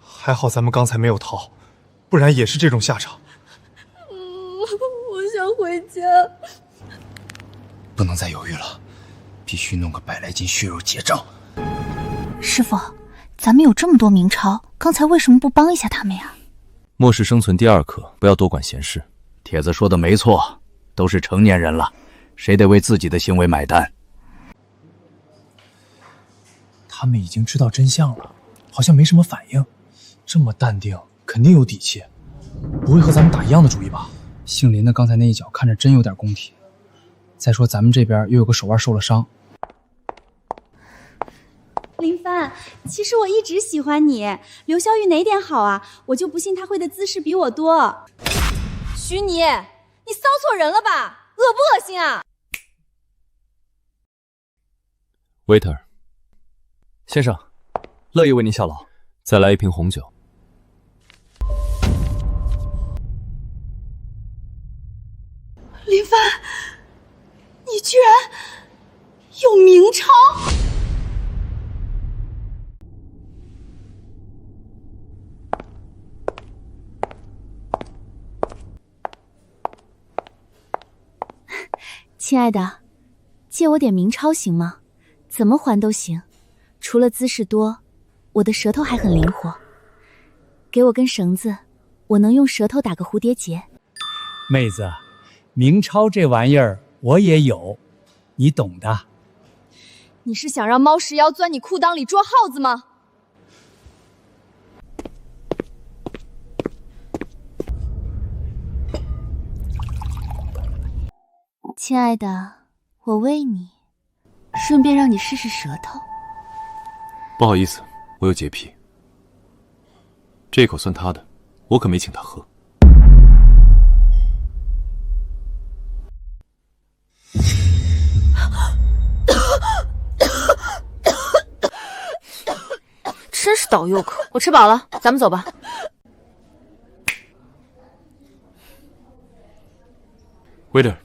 S21: 还好咱们刚才没有逃，不然也是这种下场。
S23: 我想回家。
S6: 不能再犹豫了，必须弄个100来斤血肉结账。
S23: 师傅，咱们有这么多明钞，刚才为什么不帮一下他们呀？
S1: 末世生存第2课，不要多管闲事。
S15: 帖子说的没错，都是成年人了，谁得为自己的行为买单。
S21: 他们已经知道真相了，好像没什么反应。这么淡定，肯定有底气，不会和咱们打一样的主意吧？
S12: 姓林的刚才那一脚看着真有点功体。再说咱们这边又有个手腕受了伤。
S14: 林帆，其实我一直喜欢你。刘潇玉哪点好啊？我就不信他会的姿势比我多。
S19: 徐妮，你骚错人了吧？恶不恶心啊
S1: ？Waiter， 先生，乐意为您效劳，再来1瓶红酒。
S14: 林帆，你居然有明钞！
S9: 亲爱的，借我点明钞行吗？怎么还都行，除了姿势多，我的舌头还很灵活。给我根绳子，我能用舌头打个蝴蝶结。
S16: 妹子，明钞这玩意儿我也有，你懂的。
S19: 你是想让猫食妖钻你裤裆里捉耗子吗？
S9: 亲爱的，我喂你，顺便让你试试舌头。
S13: 不好意思，我有洁癖。这口算他的，我可没请他喝。
S19: 真是倒右口，我吃饱了，咱们走吧。
S13: Waiter，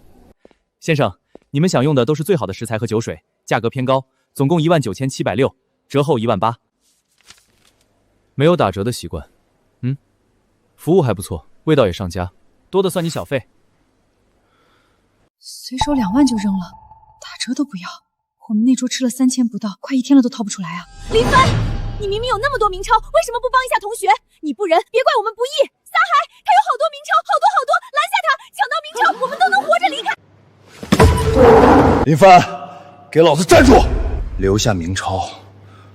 S3: 先生，你们享用的都是最好的食材和酒水，价格偏高，总共19760，折后18000。
S1: 没有打折的习惯。服务还不错，味道也上佳，
S3: 多的算你小费。
S23: 随手2万就扔了，打折都不要。我们那桌吃了3000不到，快1天了都掏不出来啊！
S19: 林帆，你明明有那么多明钞，为什么不帮一下同学？你不仁，别怪我们不义。撒海，他有好多明钞，好多好多，拦下他，抢到明钞，我们都能活着离开。
S8: 林帆，
S6: 给老子站住！留下明超，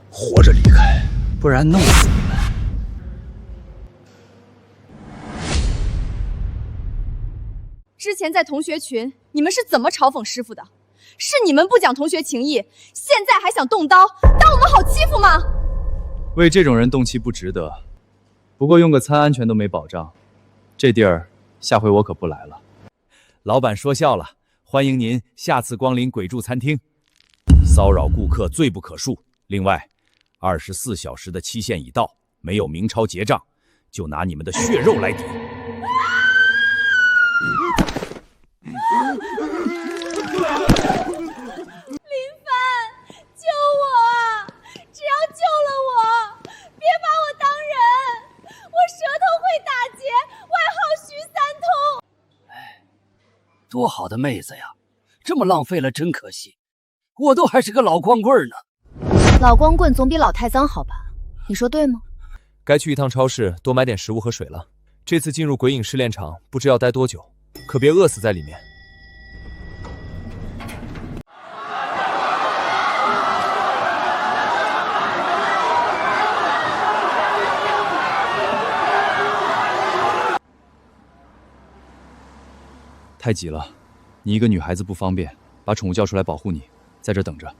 S6: 活着离开，不然弄死你们！
S17: 之前在同学群，你们是怎么嘲讽师傅的？是你们不讲同学情谊，现在还想动刀，当我们好欺负吗？
S1: 为这种人动气不值得。不过用个餐安全都没保障，这地儿下回我可不来了。
S8: 老板说笑了，欢迎您下次光临鬼柱餐厅。骚扰顾客罪不可恕。另外，24小时的期限已到，没有明钞结账，就拿你们的血肉来抵。
S17: 林帆，救我啊！只要救了我，别把我当人！我舌头会打结，外号徐三通。
S15: 多好的妹子呀，这么浪费了真可惜。我都还是个老光棍呢。
S9: 老光棍总比老太脏好吧？你说对吗？
S1: 该去一趟超市，多买点食物和水了。这次进入鬼影试炼场，不知要待多久，可别饿死在里面。太挤了，你一个女孩子不方便，把宠物叫出来保护你，在这等着。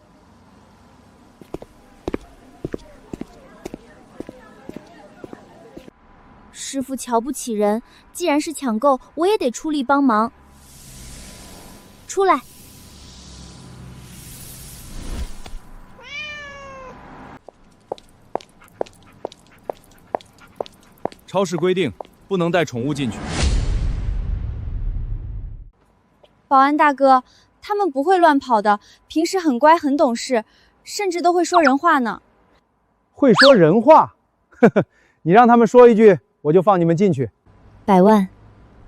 S19: 师傅瞧不起人，既然是抢购，我也得出力帮忙。出来！
S1: 超市规定，不能带宠物进去。
S17: 保安大哥，他们不会乱跑的，平时很乖很懂事，甚至都会说人话呢。
S11: 会说人话？呵呵，你让他们说一句，我就放你们进去。
S9: 100万，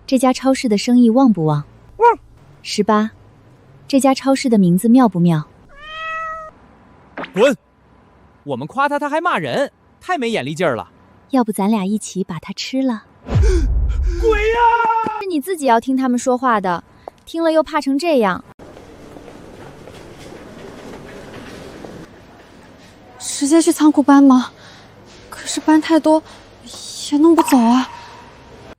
S9: 这家超市的生意旺不旺？18，这家超市的名字妙不妙？
S3: 滚！我们夸他，他还骂人，太没眼力劲儿了。
S9: 要不咱俩一起把它吃了？
S17: 鬼呀！是你自己要听他们说话的。听了又怕成这样，
S23: 直接去仓库搬吗？可是搬太多也弄不走啊。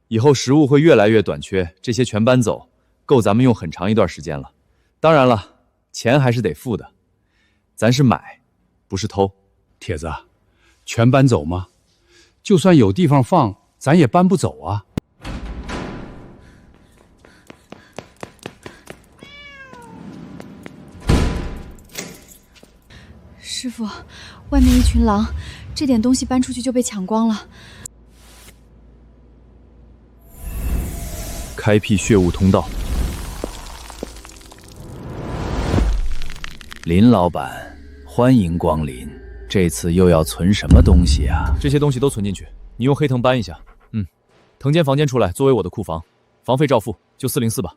S1: 以后食物会越来越短缺，这些全搬走，够咱们用很长一段时间了。当然了，钱还是得付的，咱是买，不是偷。
S12: 铁子，全搬走吗？就算有地方放，咱也搬不走啊。
S23: 师傅，外面一群狼，这点东西搬出去就被抢光了。
S1: 开辟血雾通道。
S8: 林老板，欢迎光临。这次又要存什么东西啊？
S1: 这些东西都存进去，你用黑藤搬一下。腾间房间出来作为我的库房，房费照付，就404吧。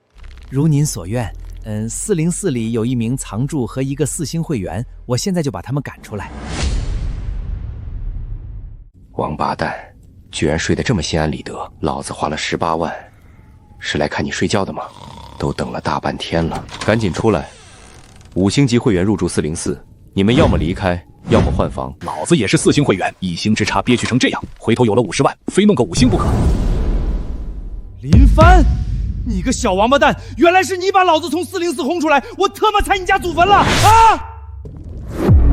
S3: 如您所愿。404里有一名藏柱和一个4星会员，我现在就把他们赶出来。
S20: 王八蛋，居然睡得这么心安理得！老子花了18万，是来看你睡觉的吗？都等了大半天了，赶紧出来！5星级会员入住404，你们要么离开，要么换房。
S6: 老子也是4星会员，1星之差憋屈成这样，回头有了50万，非弄个5星不可。
S11: 林帆，你个小王八蛋！原来是你把老子从404轰出来，我他妈踩你家祖坟了啊！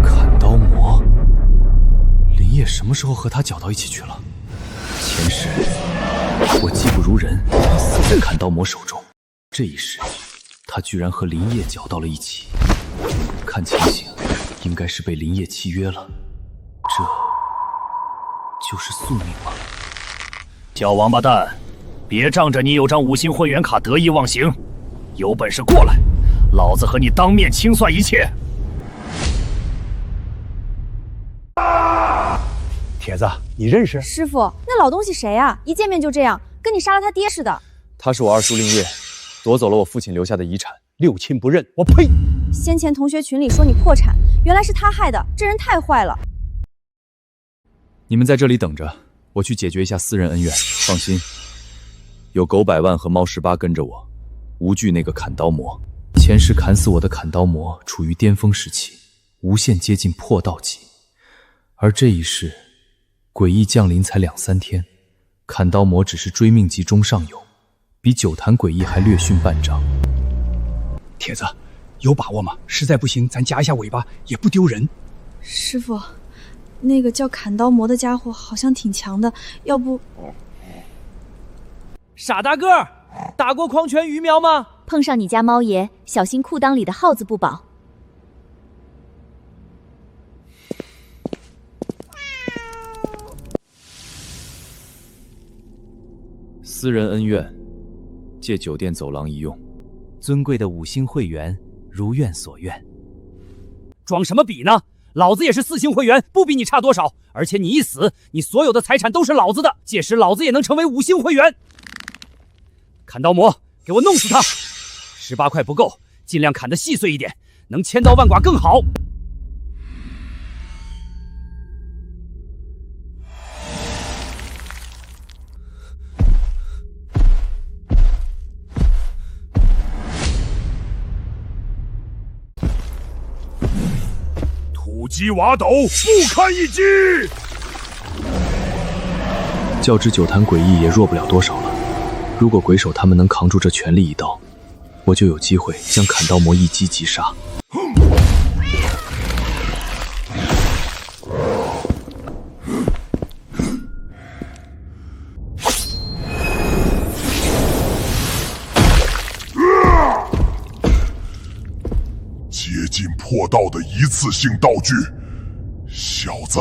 S1: 砍刀魔，林业什么时候和他搅到一起去了？前世我技不如人，死在砍刀魔手中，这一世他居然和林业搅到了一起。看情形，应该是被林业契约了，这就是宿命吗？
S15: 小王八蛋！别仗着你有张5星会员卡得意忘形，有本事过来，老子和你当面清算一切。
S11: 铁子，你认识？
S17: 师傅，那老东西谁啊？一见面就这样，跟你杀了他爹似的。
S1: 他是我二叔令业，夺走了我父亲留下的遗产，
S11: 六亲不认，我呸！
S17: 先前同学群里说你破产，原来是他害的，这人太坏了。
S1: 你们在这里等着，我去解决一下私人恩怨。放心。有狗100万和猫18跟着我，无惧那个砍刀魔。
S4: 前世砍死我的砍刀魔处于巅峰时期，无限接近破道级，而这一世诡异降临才2、3天，砍刀魔只是追命级中上游，比九坛诡异还略逊半张。
S12: 铁子，有把握吗？实在不行，咱夹一下尾巴也不丢人。
S23: 师傅，那个叫砍刀魔的家伙好像挺强的，要不……
S3: 傻大个，打过狂犬鱼苗吗？
S9: 碰上你家猫爷，小心裤裆里的耗子不保。
S4: 私人恩怨，借酒店走廊一用。
S2: 尊贵的5星会员，如愿所愿。
S3: 装什么逼呢？老子也是4星会员，不比你差多少。而且你一死，你所有的财产都是老子的，届时老子也能成为5星会员。砍刀魔，给我弄死他！18块不够，尽量砍得细碎一点，能千刀万剐更好。
S5: 土鸡瓦斗，不堪一击。
S4: 较之九坛诡异也弱不了多少了。如果鬼手他们能扛住这全力一刀，我就有机会将砍刀魔一击击杀。
S5: 接近破道的一次性道具，小子，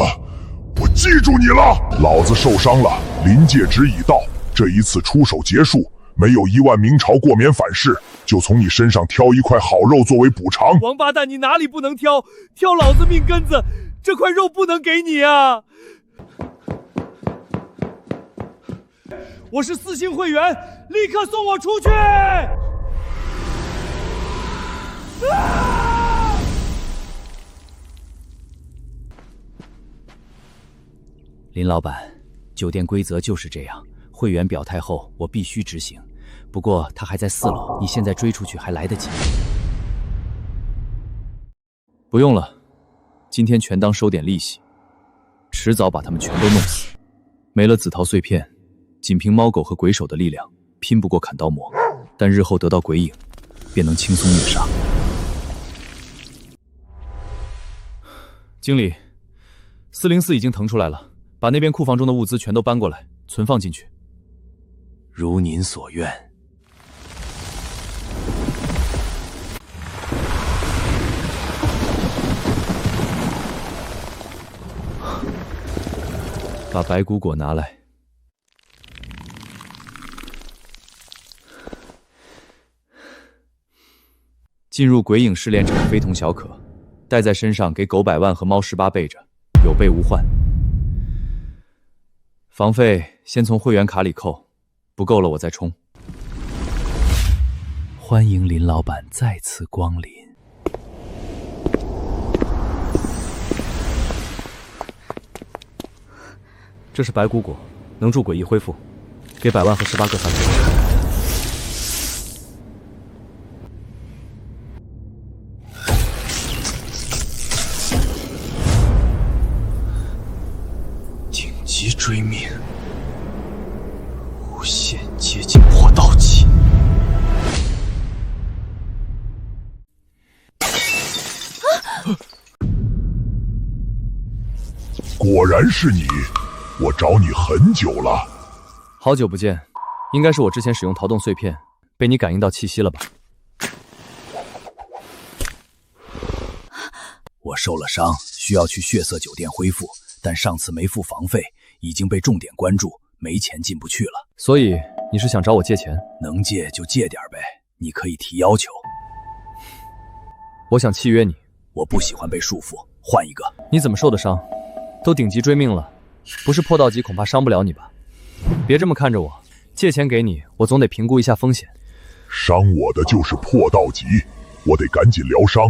S5: 我记住你了。老子受伤了，临界值已到，这一次出手结束，没有1万明朝过免反噬，就从你身上挑一块好肉作为补偿。
S3: 王八蛋，你哪里不能挑？挑老子命根子，这块肉不能给你啊！我是4星会员，立刻送我出去！
S2: 林老板，酒店规则就是这样，会员表态后我必须执行。不过他还在4楼，你现在追出去还来得及。
S4: 不用了，今天全当收点利息，迟早把他们全都弄死。没了紫桃碎片，仅凭猫狗和鬼手的力量拼不过砍刀魔，但日后得到鬼影，便能轻松灭杀。经理，404已经腾出来了，把那边库房中的物资全都搬过来，存放进去。
S2: 如您所愿。
S4: 把白骨果拿来。进入鬼影试炼场非同小可，带在身上给狗100万和猫18备着，有备无患。房费先从会员卡里扣，不够了我再充。
S2: 欢迎林老板再次光临。
S4: 这是白骨果，能助诡异恢复，给100万和18个3倍。
S6: 紧急追命，无限接近破道级。
S5: 果然是你。我找你很久了，
S4: 好久不见，应该是我之前使用逃动碎片，被你感应到气息了吧？
S6: 我受了伤，需要去血色酒店恢复，但上次没付房费，已经被重点关注，没钱进不去了。
S4: 所以你是想找我借钱？
S6: 能借就借点呗，你可以提要求。
S4: 我想契约你，
S6: 我不喜欢被束缚，换一个。
S4: 你怎么受的伤？都顶级追命了。不是破道级，恐怕伤不了你吧？别这么看着我，借钱给你，我总得评估一下风险。
S5: 伤我的就是破道级，我得赶紧疗伤，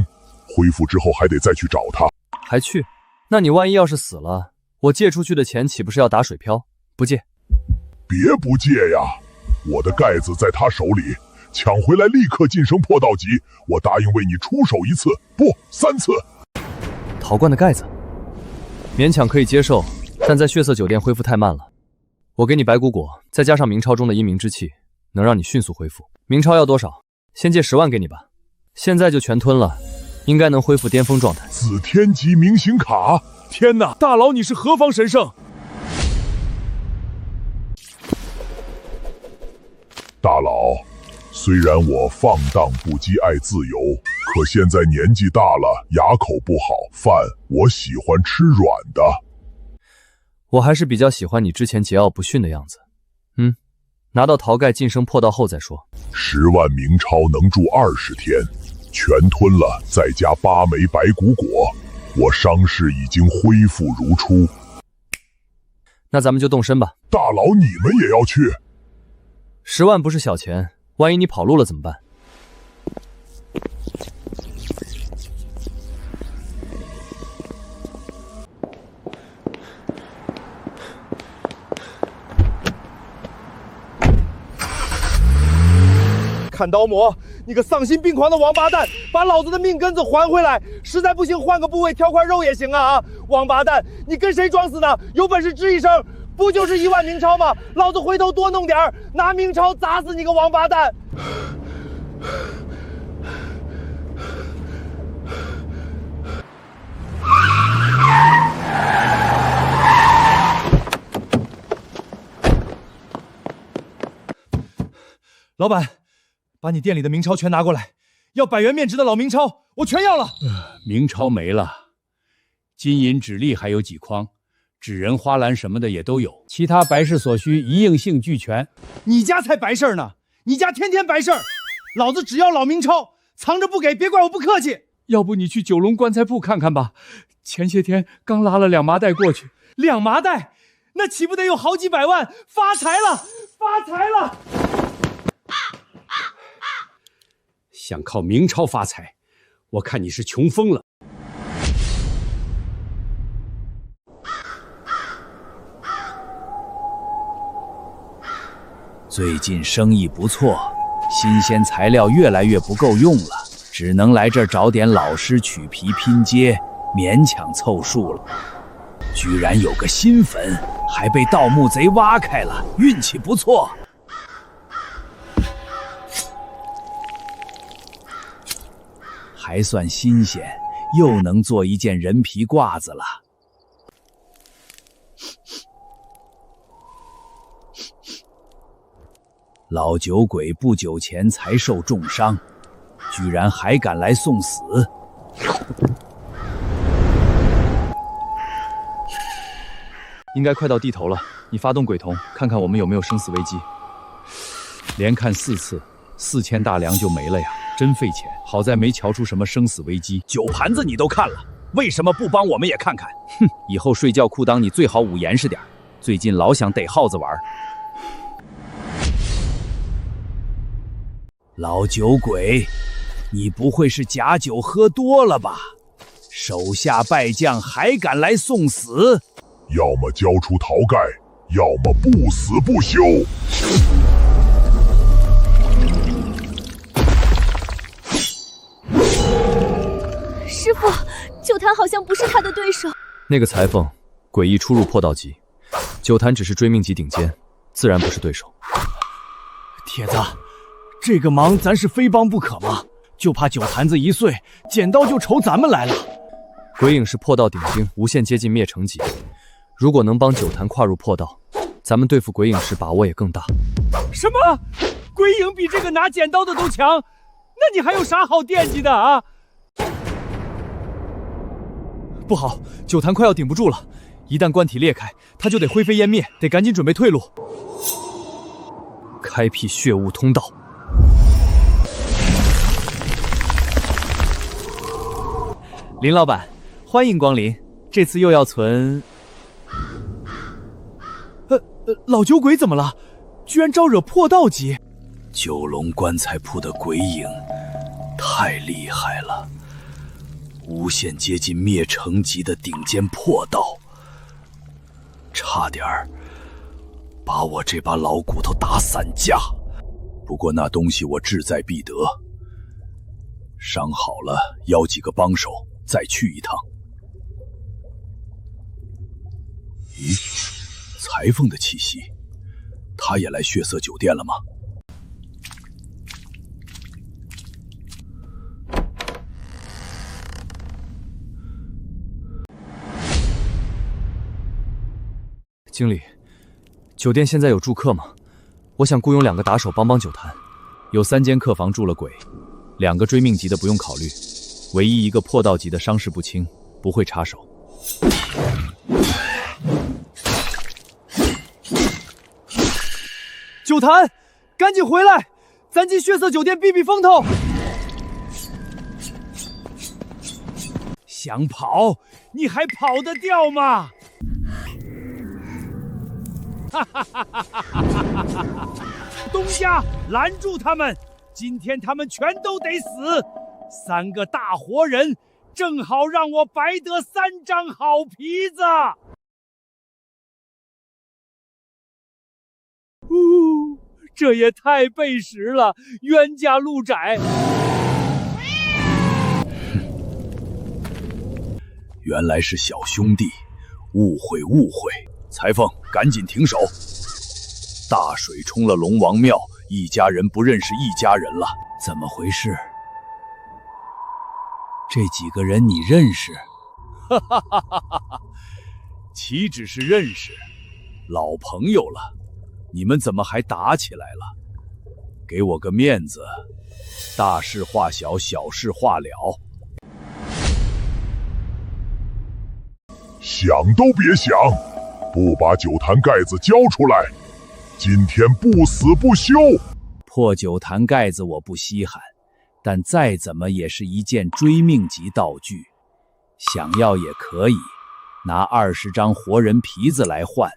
S5: 恢复之后还得再去找他。
S4: 还去？那你万一要是死了，我借出去的钱岂不是要打水漂？不借。
S5: 别不借呀，我的盖子在他手里，抢回来立刻晋升破道级。我答应为你出手1次，不3次。
S1: 陶罐的盖子，勉强可以接受，但在血色酒店恢复太慢了。我给你白骨果，再加上明超中的阴明之气，能让你迅速恢复。明超要多少？先借10万给你吧，现在就全吞了，应该能恢复巅峰状态。
S5: 紫天级明星卡！
S8: 天哪，大佬你是何方神圣？
S5: 大佬，虽然我放荡不羁爱自由，可现在年纪大了，牙口不好，饭我喜欢吃软的。
S1: 我还是比较喜欢你之前桀骜不驯的样子。拿到陶盖晋升破道后再说。
S5: 10万明超能住20天，全吞了，再加8枚白骨果，我伤势已经恢复如初。
S1: 那咱们就动身吧。
S5: 大佬，你们也要去
S1: ？10万不是小钱，万一你跑路了怎么办？
S11: 看刀魔，你个丧心病狂的王八蛋，把老子的命根子还回来！实在不行，换个部位挑块肉也行啊！王八蛋，你跟谁装死呢？有本事吱一声！不就是1万明超吗？老子回头多弄点儿，拿明超砸死你个王八蛋！
S21: 老板，把你店里的明超全拿过来，要100元面值的老明超，我全要了。
S15: 明超没了，金银指粒还有几筐。纸人、花篮什么的也都有，其他白事所需一应性俱全。
S11: 你家才白事呢，你家天天白事，老子只要老明超，藏着不给，别怪我不客气。
S21: 要不你去九龙棺材铺看看吧，前些天刚拉了2麻袋过去。
S11: 2麻袋，那岂不得有好几百万？发财了，发财了！
S15: 想靠明超发财，我看你是穷疯了。
S6: 最近生意不错，新鲜材料越来越不够用了，只能来这儿找点老师取皮拼接，勉强凑数了。居然有个新坟，还被盗墓贼挖开了，运气不错。还算新鲜，又能做一件人皮褂子了。老酒鬼不久前才受重伤，居然还敢来送死。
S1: 应该快到地头了，你发动鬼童，看看我们有没有生死危机。
S15: 连看4次，4000大梁就没了呀，真费钱。好在没瞧出什么生死危机。
S6: 酒盘子你都看了，为什么不帮我们也看看？哼，以后睡觉裤裆你最好捂严实点，最近老想逮耗子玩。老酒鬼，你不会是假酒喝多了吧？手下败将还敢来送死？
S5: 要么交出陶盖，要么不死不休。
S19: 师傅，酒坛好像不是他的对手。
S1: 那个裁缝，诡异出入破道级，酒坛只是追命级顶尖，自然不是对手。
S21: 铁子，这个忙咱是非帮不可吗？就怕酒坛子一碎，剪刀就愁咱们来了。
S1: 鬼影是破道顶精，无限接近灭城级。如果能帮酒坛跨入破道，咱们对付鬼影时把握也更大。
S11: 什么？鬼影比这个拿剪刀的都强？那你还有啥好惦记的啊？
S21: 不好，酒坛快要顶不住了，一旦棺体裂开，他就得灰飞烟灭，得赶紧准备退路。
S1: 开辟血雾通道。
S21: 林老板，欢迎光临，这次又要存……老酒鬼怎么了？居然招惹破道级！
S6: 九龙棺材铺的鬼影太厉害了，无限接近灭城级的顶尖破道，差点把我这把老骨头打散架。不过那东西我志在必得，伤好了邀几个帮手再去一趟。咦，裁缝的气息，他也来血色酒店了吗？
S1: 经理，酒店现在有住客吗？我想雇佣2个打手帮帮酒坛。
S8: 有3间客房住了鬼，2个追命级的不用考虑，唯一一个破道级的伤势不轻，不会插手。
S3: 酒坛，赶紧回来，咱进血色酒店避避风头。想跑，你还跑得掉吗？哈哈哈哈哈哈！东家，拦住他们！今天他们全都得死！3个大活人，正好让我白得3张好皮子。这也太背时了，冤家路窄。
S6: 原来是小兄弟，误会误会。裁缝，赶紧停手！大水冲了龙王庙，一家人不认识一家人了，
S8: 怎么回事？这几个人你认识？
S6: 哈哈哈哈哈！岂止是认识，老朋友了。你们怎么还打起来了？给我个面子，大事化小，小事化了。
S5: 想都别想！不把酒坛盖子交出来，今天不死不休！
S8: 破酒坛盖子我不稀罕，但再怎么也是一件追命级道具，想要也可以，拿20张活人皮子来换。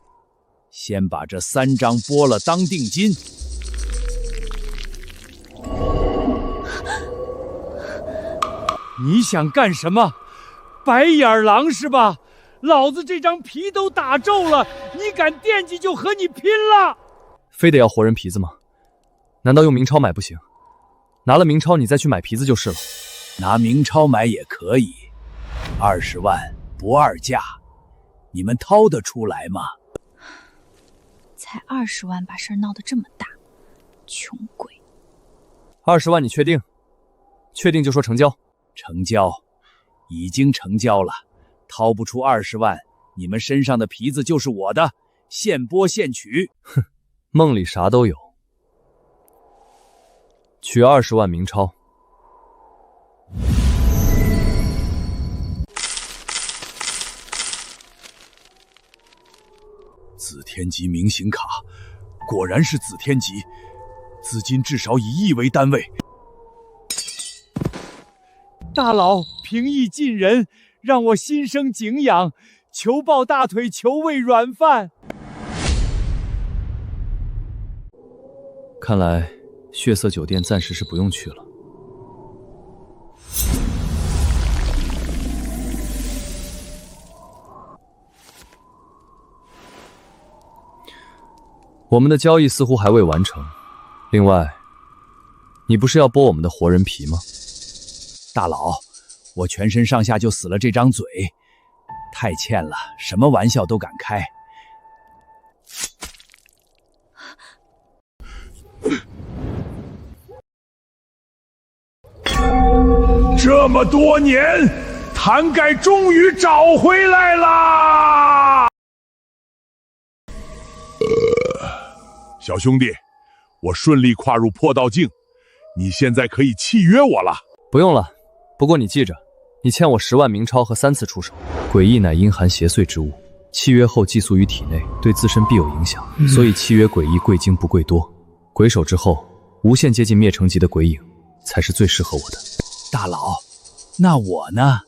S8: 先把这3张剥了当定金。
S3: 你想干什么？白眼狼是吧？老子这张皮都打皱了，你敢惦记就和你拼了！
S1: 非得要活人皮子吗？难道用明钞买不行？拿了明钞你再去买皮子就是了。
S8: 拿明钞买也可以，20万不二价，你们掏得出来吗？
S23: 才20万把事儿闹得这么大，穷鬼
S1: ！20万你确定？确定就说成交。
S8: 成交，已经成交了。掏不出20万，你们身上的皮子就是我的，现剥现取。
S1: 哼，梦里啥都有。取20万明钞。
S6: 紫天级明星卡，果然是紫天级，资金至少以亿为单位。
S3: 大佬平易近人，让我心生敬仰，求抱大腿，求喂软饭。
S1: 看来血色酒店暂时是不用去了。我们的交易似乎还未完成。另外，你不是要剥我们的活人皮吗？
S8: 大佬，我全身上下就死了这张嘴，太欠了，什么玩笑都敢开。
S5: 这么多年，坛盖终于找回来啦！小兄弟，我顺利跨入破道境，你现在可以契约我了。
S1: 不用了，不过你记着，你欠我10万明钞和3次出手。诡异乃阴寒邪祟之物，契约后寄宿于体内，对自身必有影响，所以契约诡异贵精不贵多。鬼手之后，无限接近灭成级的鬼影，才是最适合我的。
S8: 大佬，那我呢？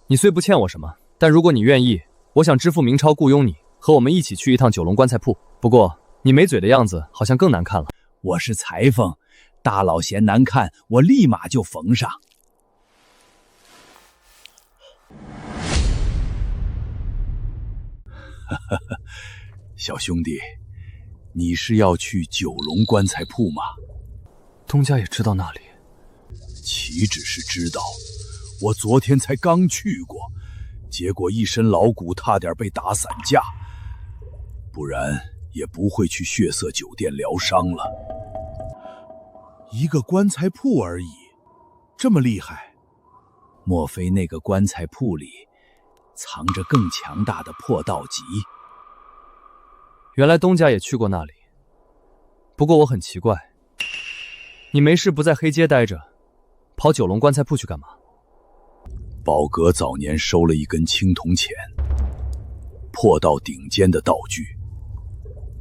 S1: 你虽不欠我什么，但如果你愿意，我想支付明钞雇佣你，和我们一起去一趟九龙棺材铺。不过你没嘴的样子好像更难看了。
S8: 我是裁缝，大佬嫌难看，我立马就缝上。
S6: 小兄弟，你是要去九龙棺材铺吗？
S1: 东家也知道那里？
S6: 岂止是知道，我昨天才刚去过，结果一身老骨，差点被打散架，不然也不会去血色酒店疗伤了。一个棺材铺而已，这么厉害？莫非那个棺材铺里藏着更强大的破道级？
S1: 原来东家也去过那里。不过我很奇怪，你没事不在黑街待着，跑九龙棺材铺去干嘛？
S6: 宝阁早年收了一根青铜钱，破到顶尖的道具，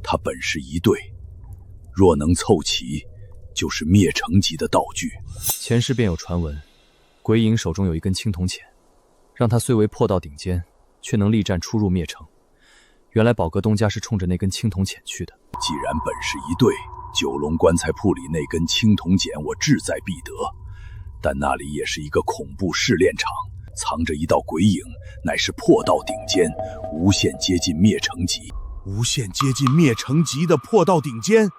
S6: 它本是一对，若能凑齐，就是灭城级的道具。
S1: 前世便有传闻，鬼影手中有一根青铜钱，让他虽为破到顶尖，却能力战出入灭城。原来宝阁东家是冲着那根青铜钱去的。
S6: 既然本是一对，九龙棺材铺里那根青铜锏我志在必得，但那里也是一个恐怖试炼场，藏着一道鬼影，乃是破到顶尖，无限接近灭城级。
S10: 无限接近灭城级的破到顶尖，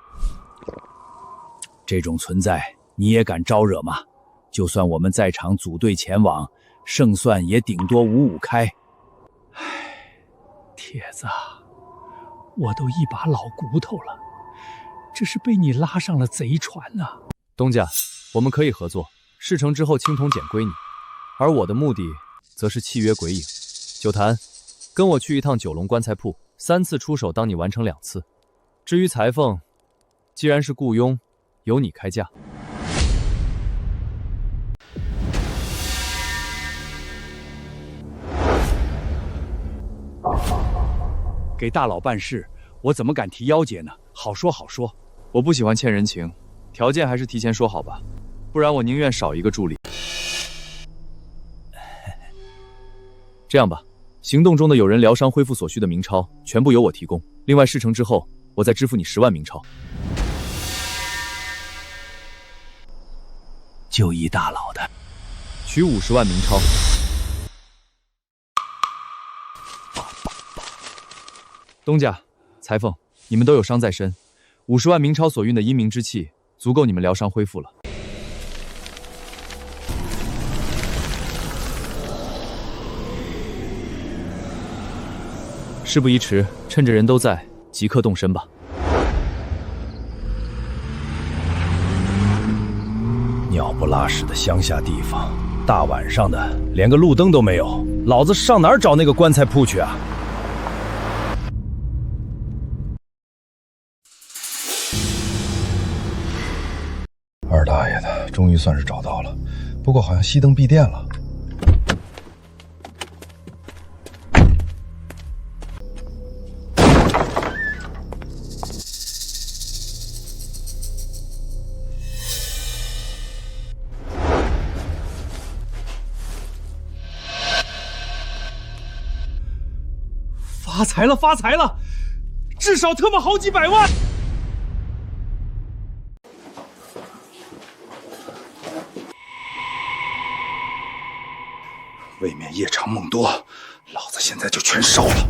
S6: 这种存在你也敢招惹吗？就算我们在场组队前往，胜算也顶多5-5开。
S12: 铁子，我都一把老骨头了，这是被你拉上了贼船啊！
S1: 东家，我们可以合作，事成之后青铜锏归你，而我的目的则是契约鬼影。九坛，跟我去一趟九龙棺材铺，3次出手，当你完成2次。至于裁缝，既然是雇佣，由你开价。
S8: 给大佬办事，我怎么敢提要结呢？好说好说。
S1: 我不喜欢欠人情，条件还是提前说好吧，不然我宁愿少一个助理。这样吧，行动中的有人疗伤恢复所需的明钞，全部由我提供。另外事成之后，我再支付你10万明钞。
S6: 就依大佬的，
S1: 取50万明钞。东家、裁缝，你们都有伤在身，50万明钞所运的阴明之气，足够你们疗伤恢复了。事不宜迟，趁着人都在，即刻动身吧。
S6: 鸟不拉屎的乡下地方，大晚上的连个路灯都没有，老子上哪儿找那个棺材铺去啊？
S18: 二大爷的，终于算是找到了，不过好像熄灯闭电了。
S11: 发财了，发财了，至少他妈好几百万！
S18: 未免夜长梦多，老子现在就全烧了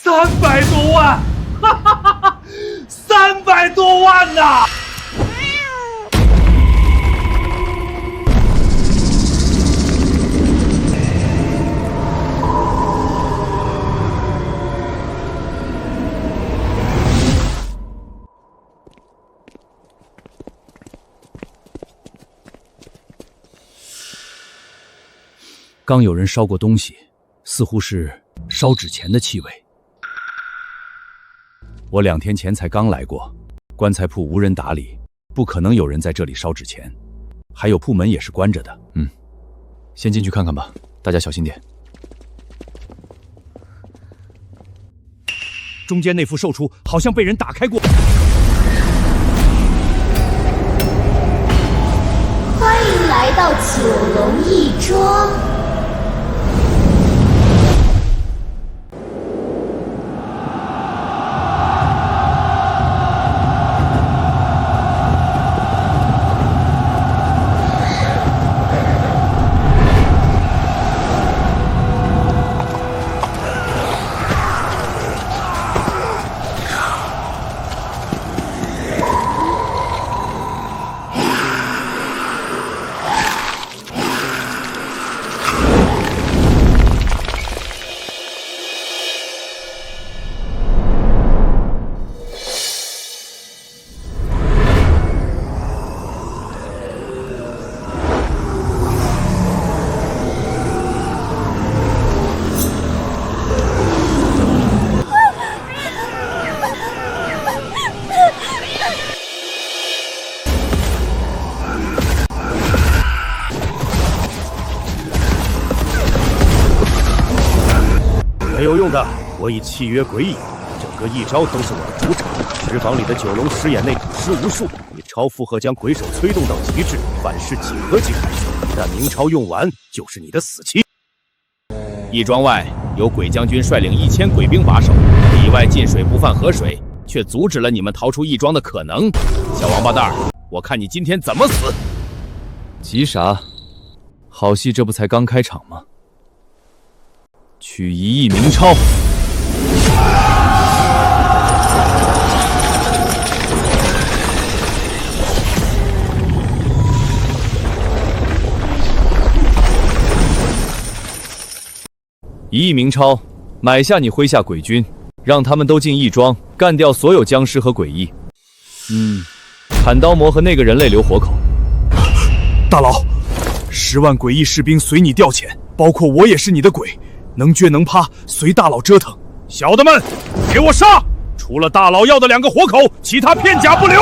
S18: ！300
S11: 多万，哈哈哈哈！300多万呐！
S6: 刚有人烧过东西，似乎是烧纸钱的气味。我2天前才刚来过，棺材铺无人打理，不可能有人在这里烧纸钱，还有铺门也是关着的。
S1: 先进去看看吧，大家小心点。
S8: 中间那副售出好像被人打开过。
S22: 欢迎来到九龙义庄。
S8: 有用的，我已契约鬼影，整个一招都是我的主场。石房里的九龙石眼内古尸无数，你超负荷将鬼手催动到极致，万事几何即开。但明超用完就是你的死期。
S6: 义庄外有鬼将军率领1000鬼兵把守，里外进水不犯河水，却阻止了你们逃出义庄的可能。小王八蛋，我看你今天怎么死！
S1: 急啥？好戏这不才刚开场吗？取1亿明钞！1亿明钞，买下你麾下鬼军，让他们都进义庄，干掉所有僵尸和诡异。砍刀魔和那个人类留活口。
S3: 大佬，10万诡异士兵随你调遣，包括我也是你的鬼，能撅能趴，随大佬折腾。
S8: 小的们，给我杀！除了大佬要的2个活口，其他片甲不留。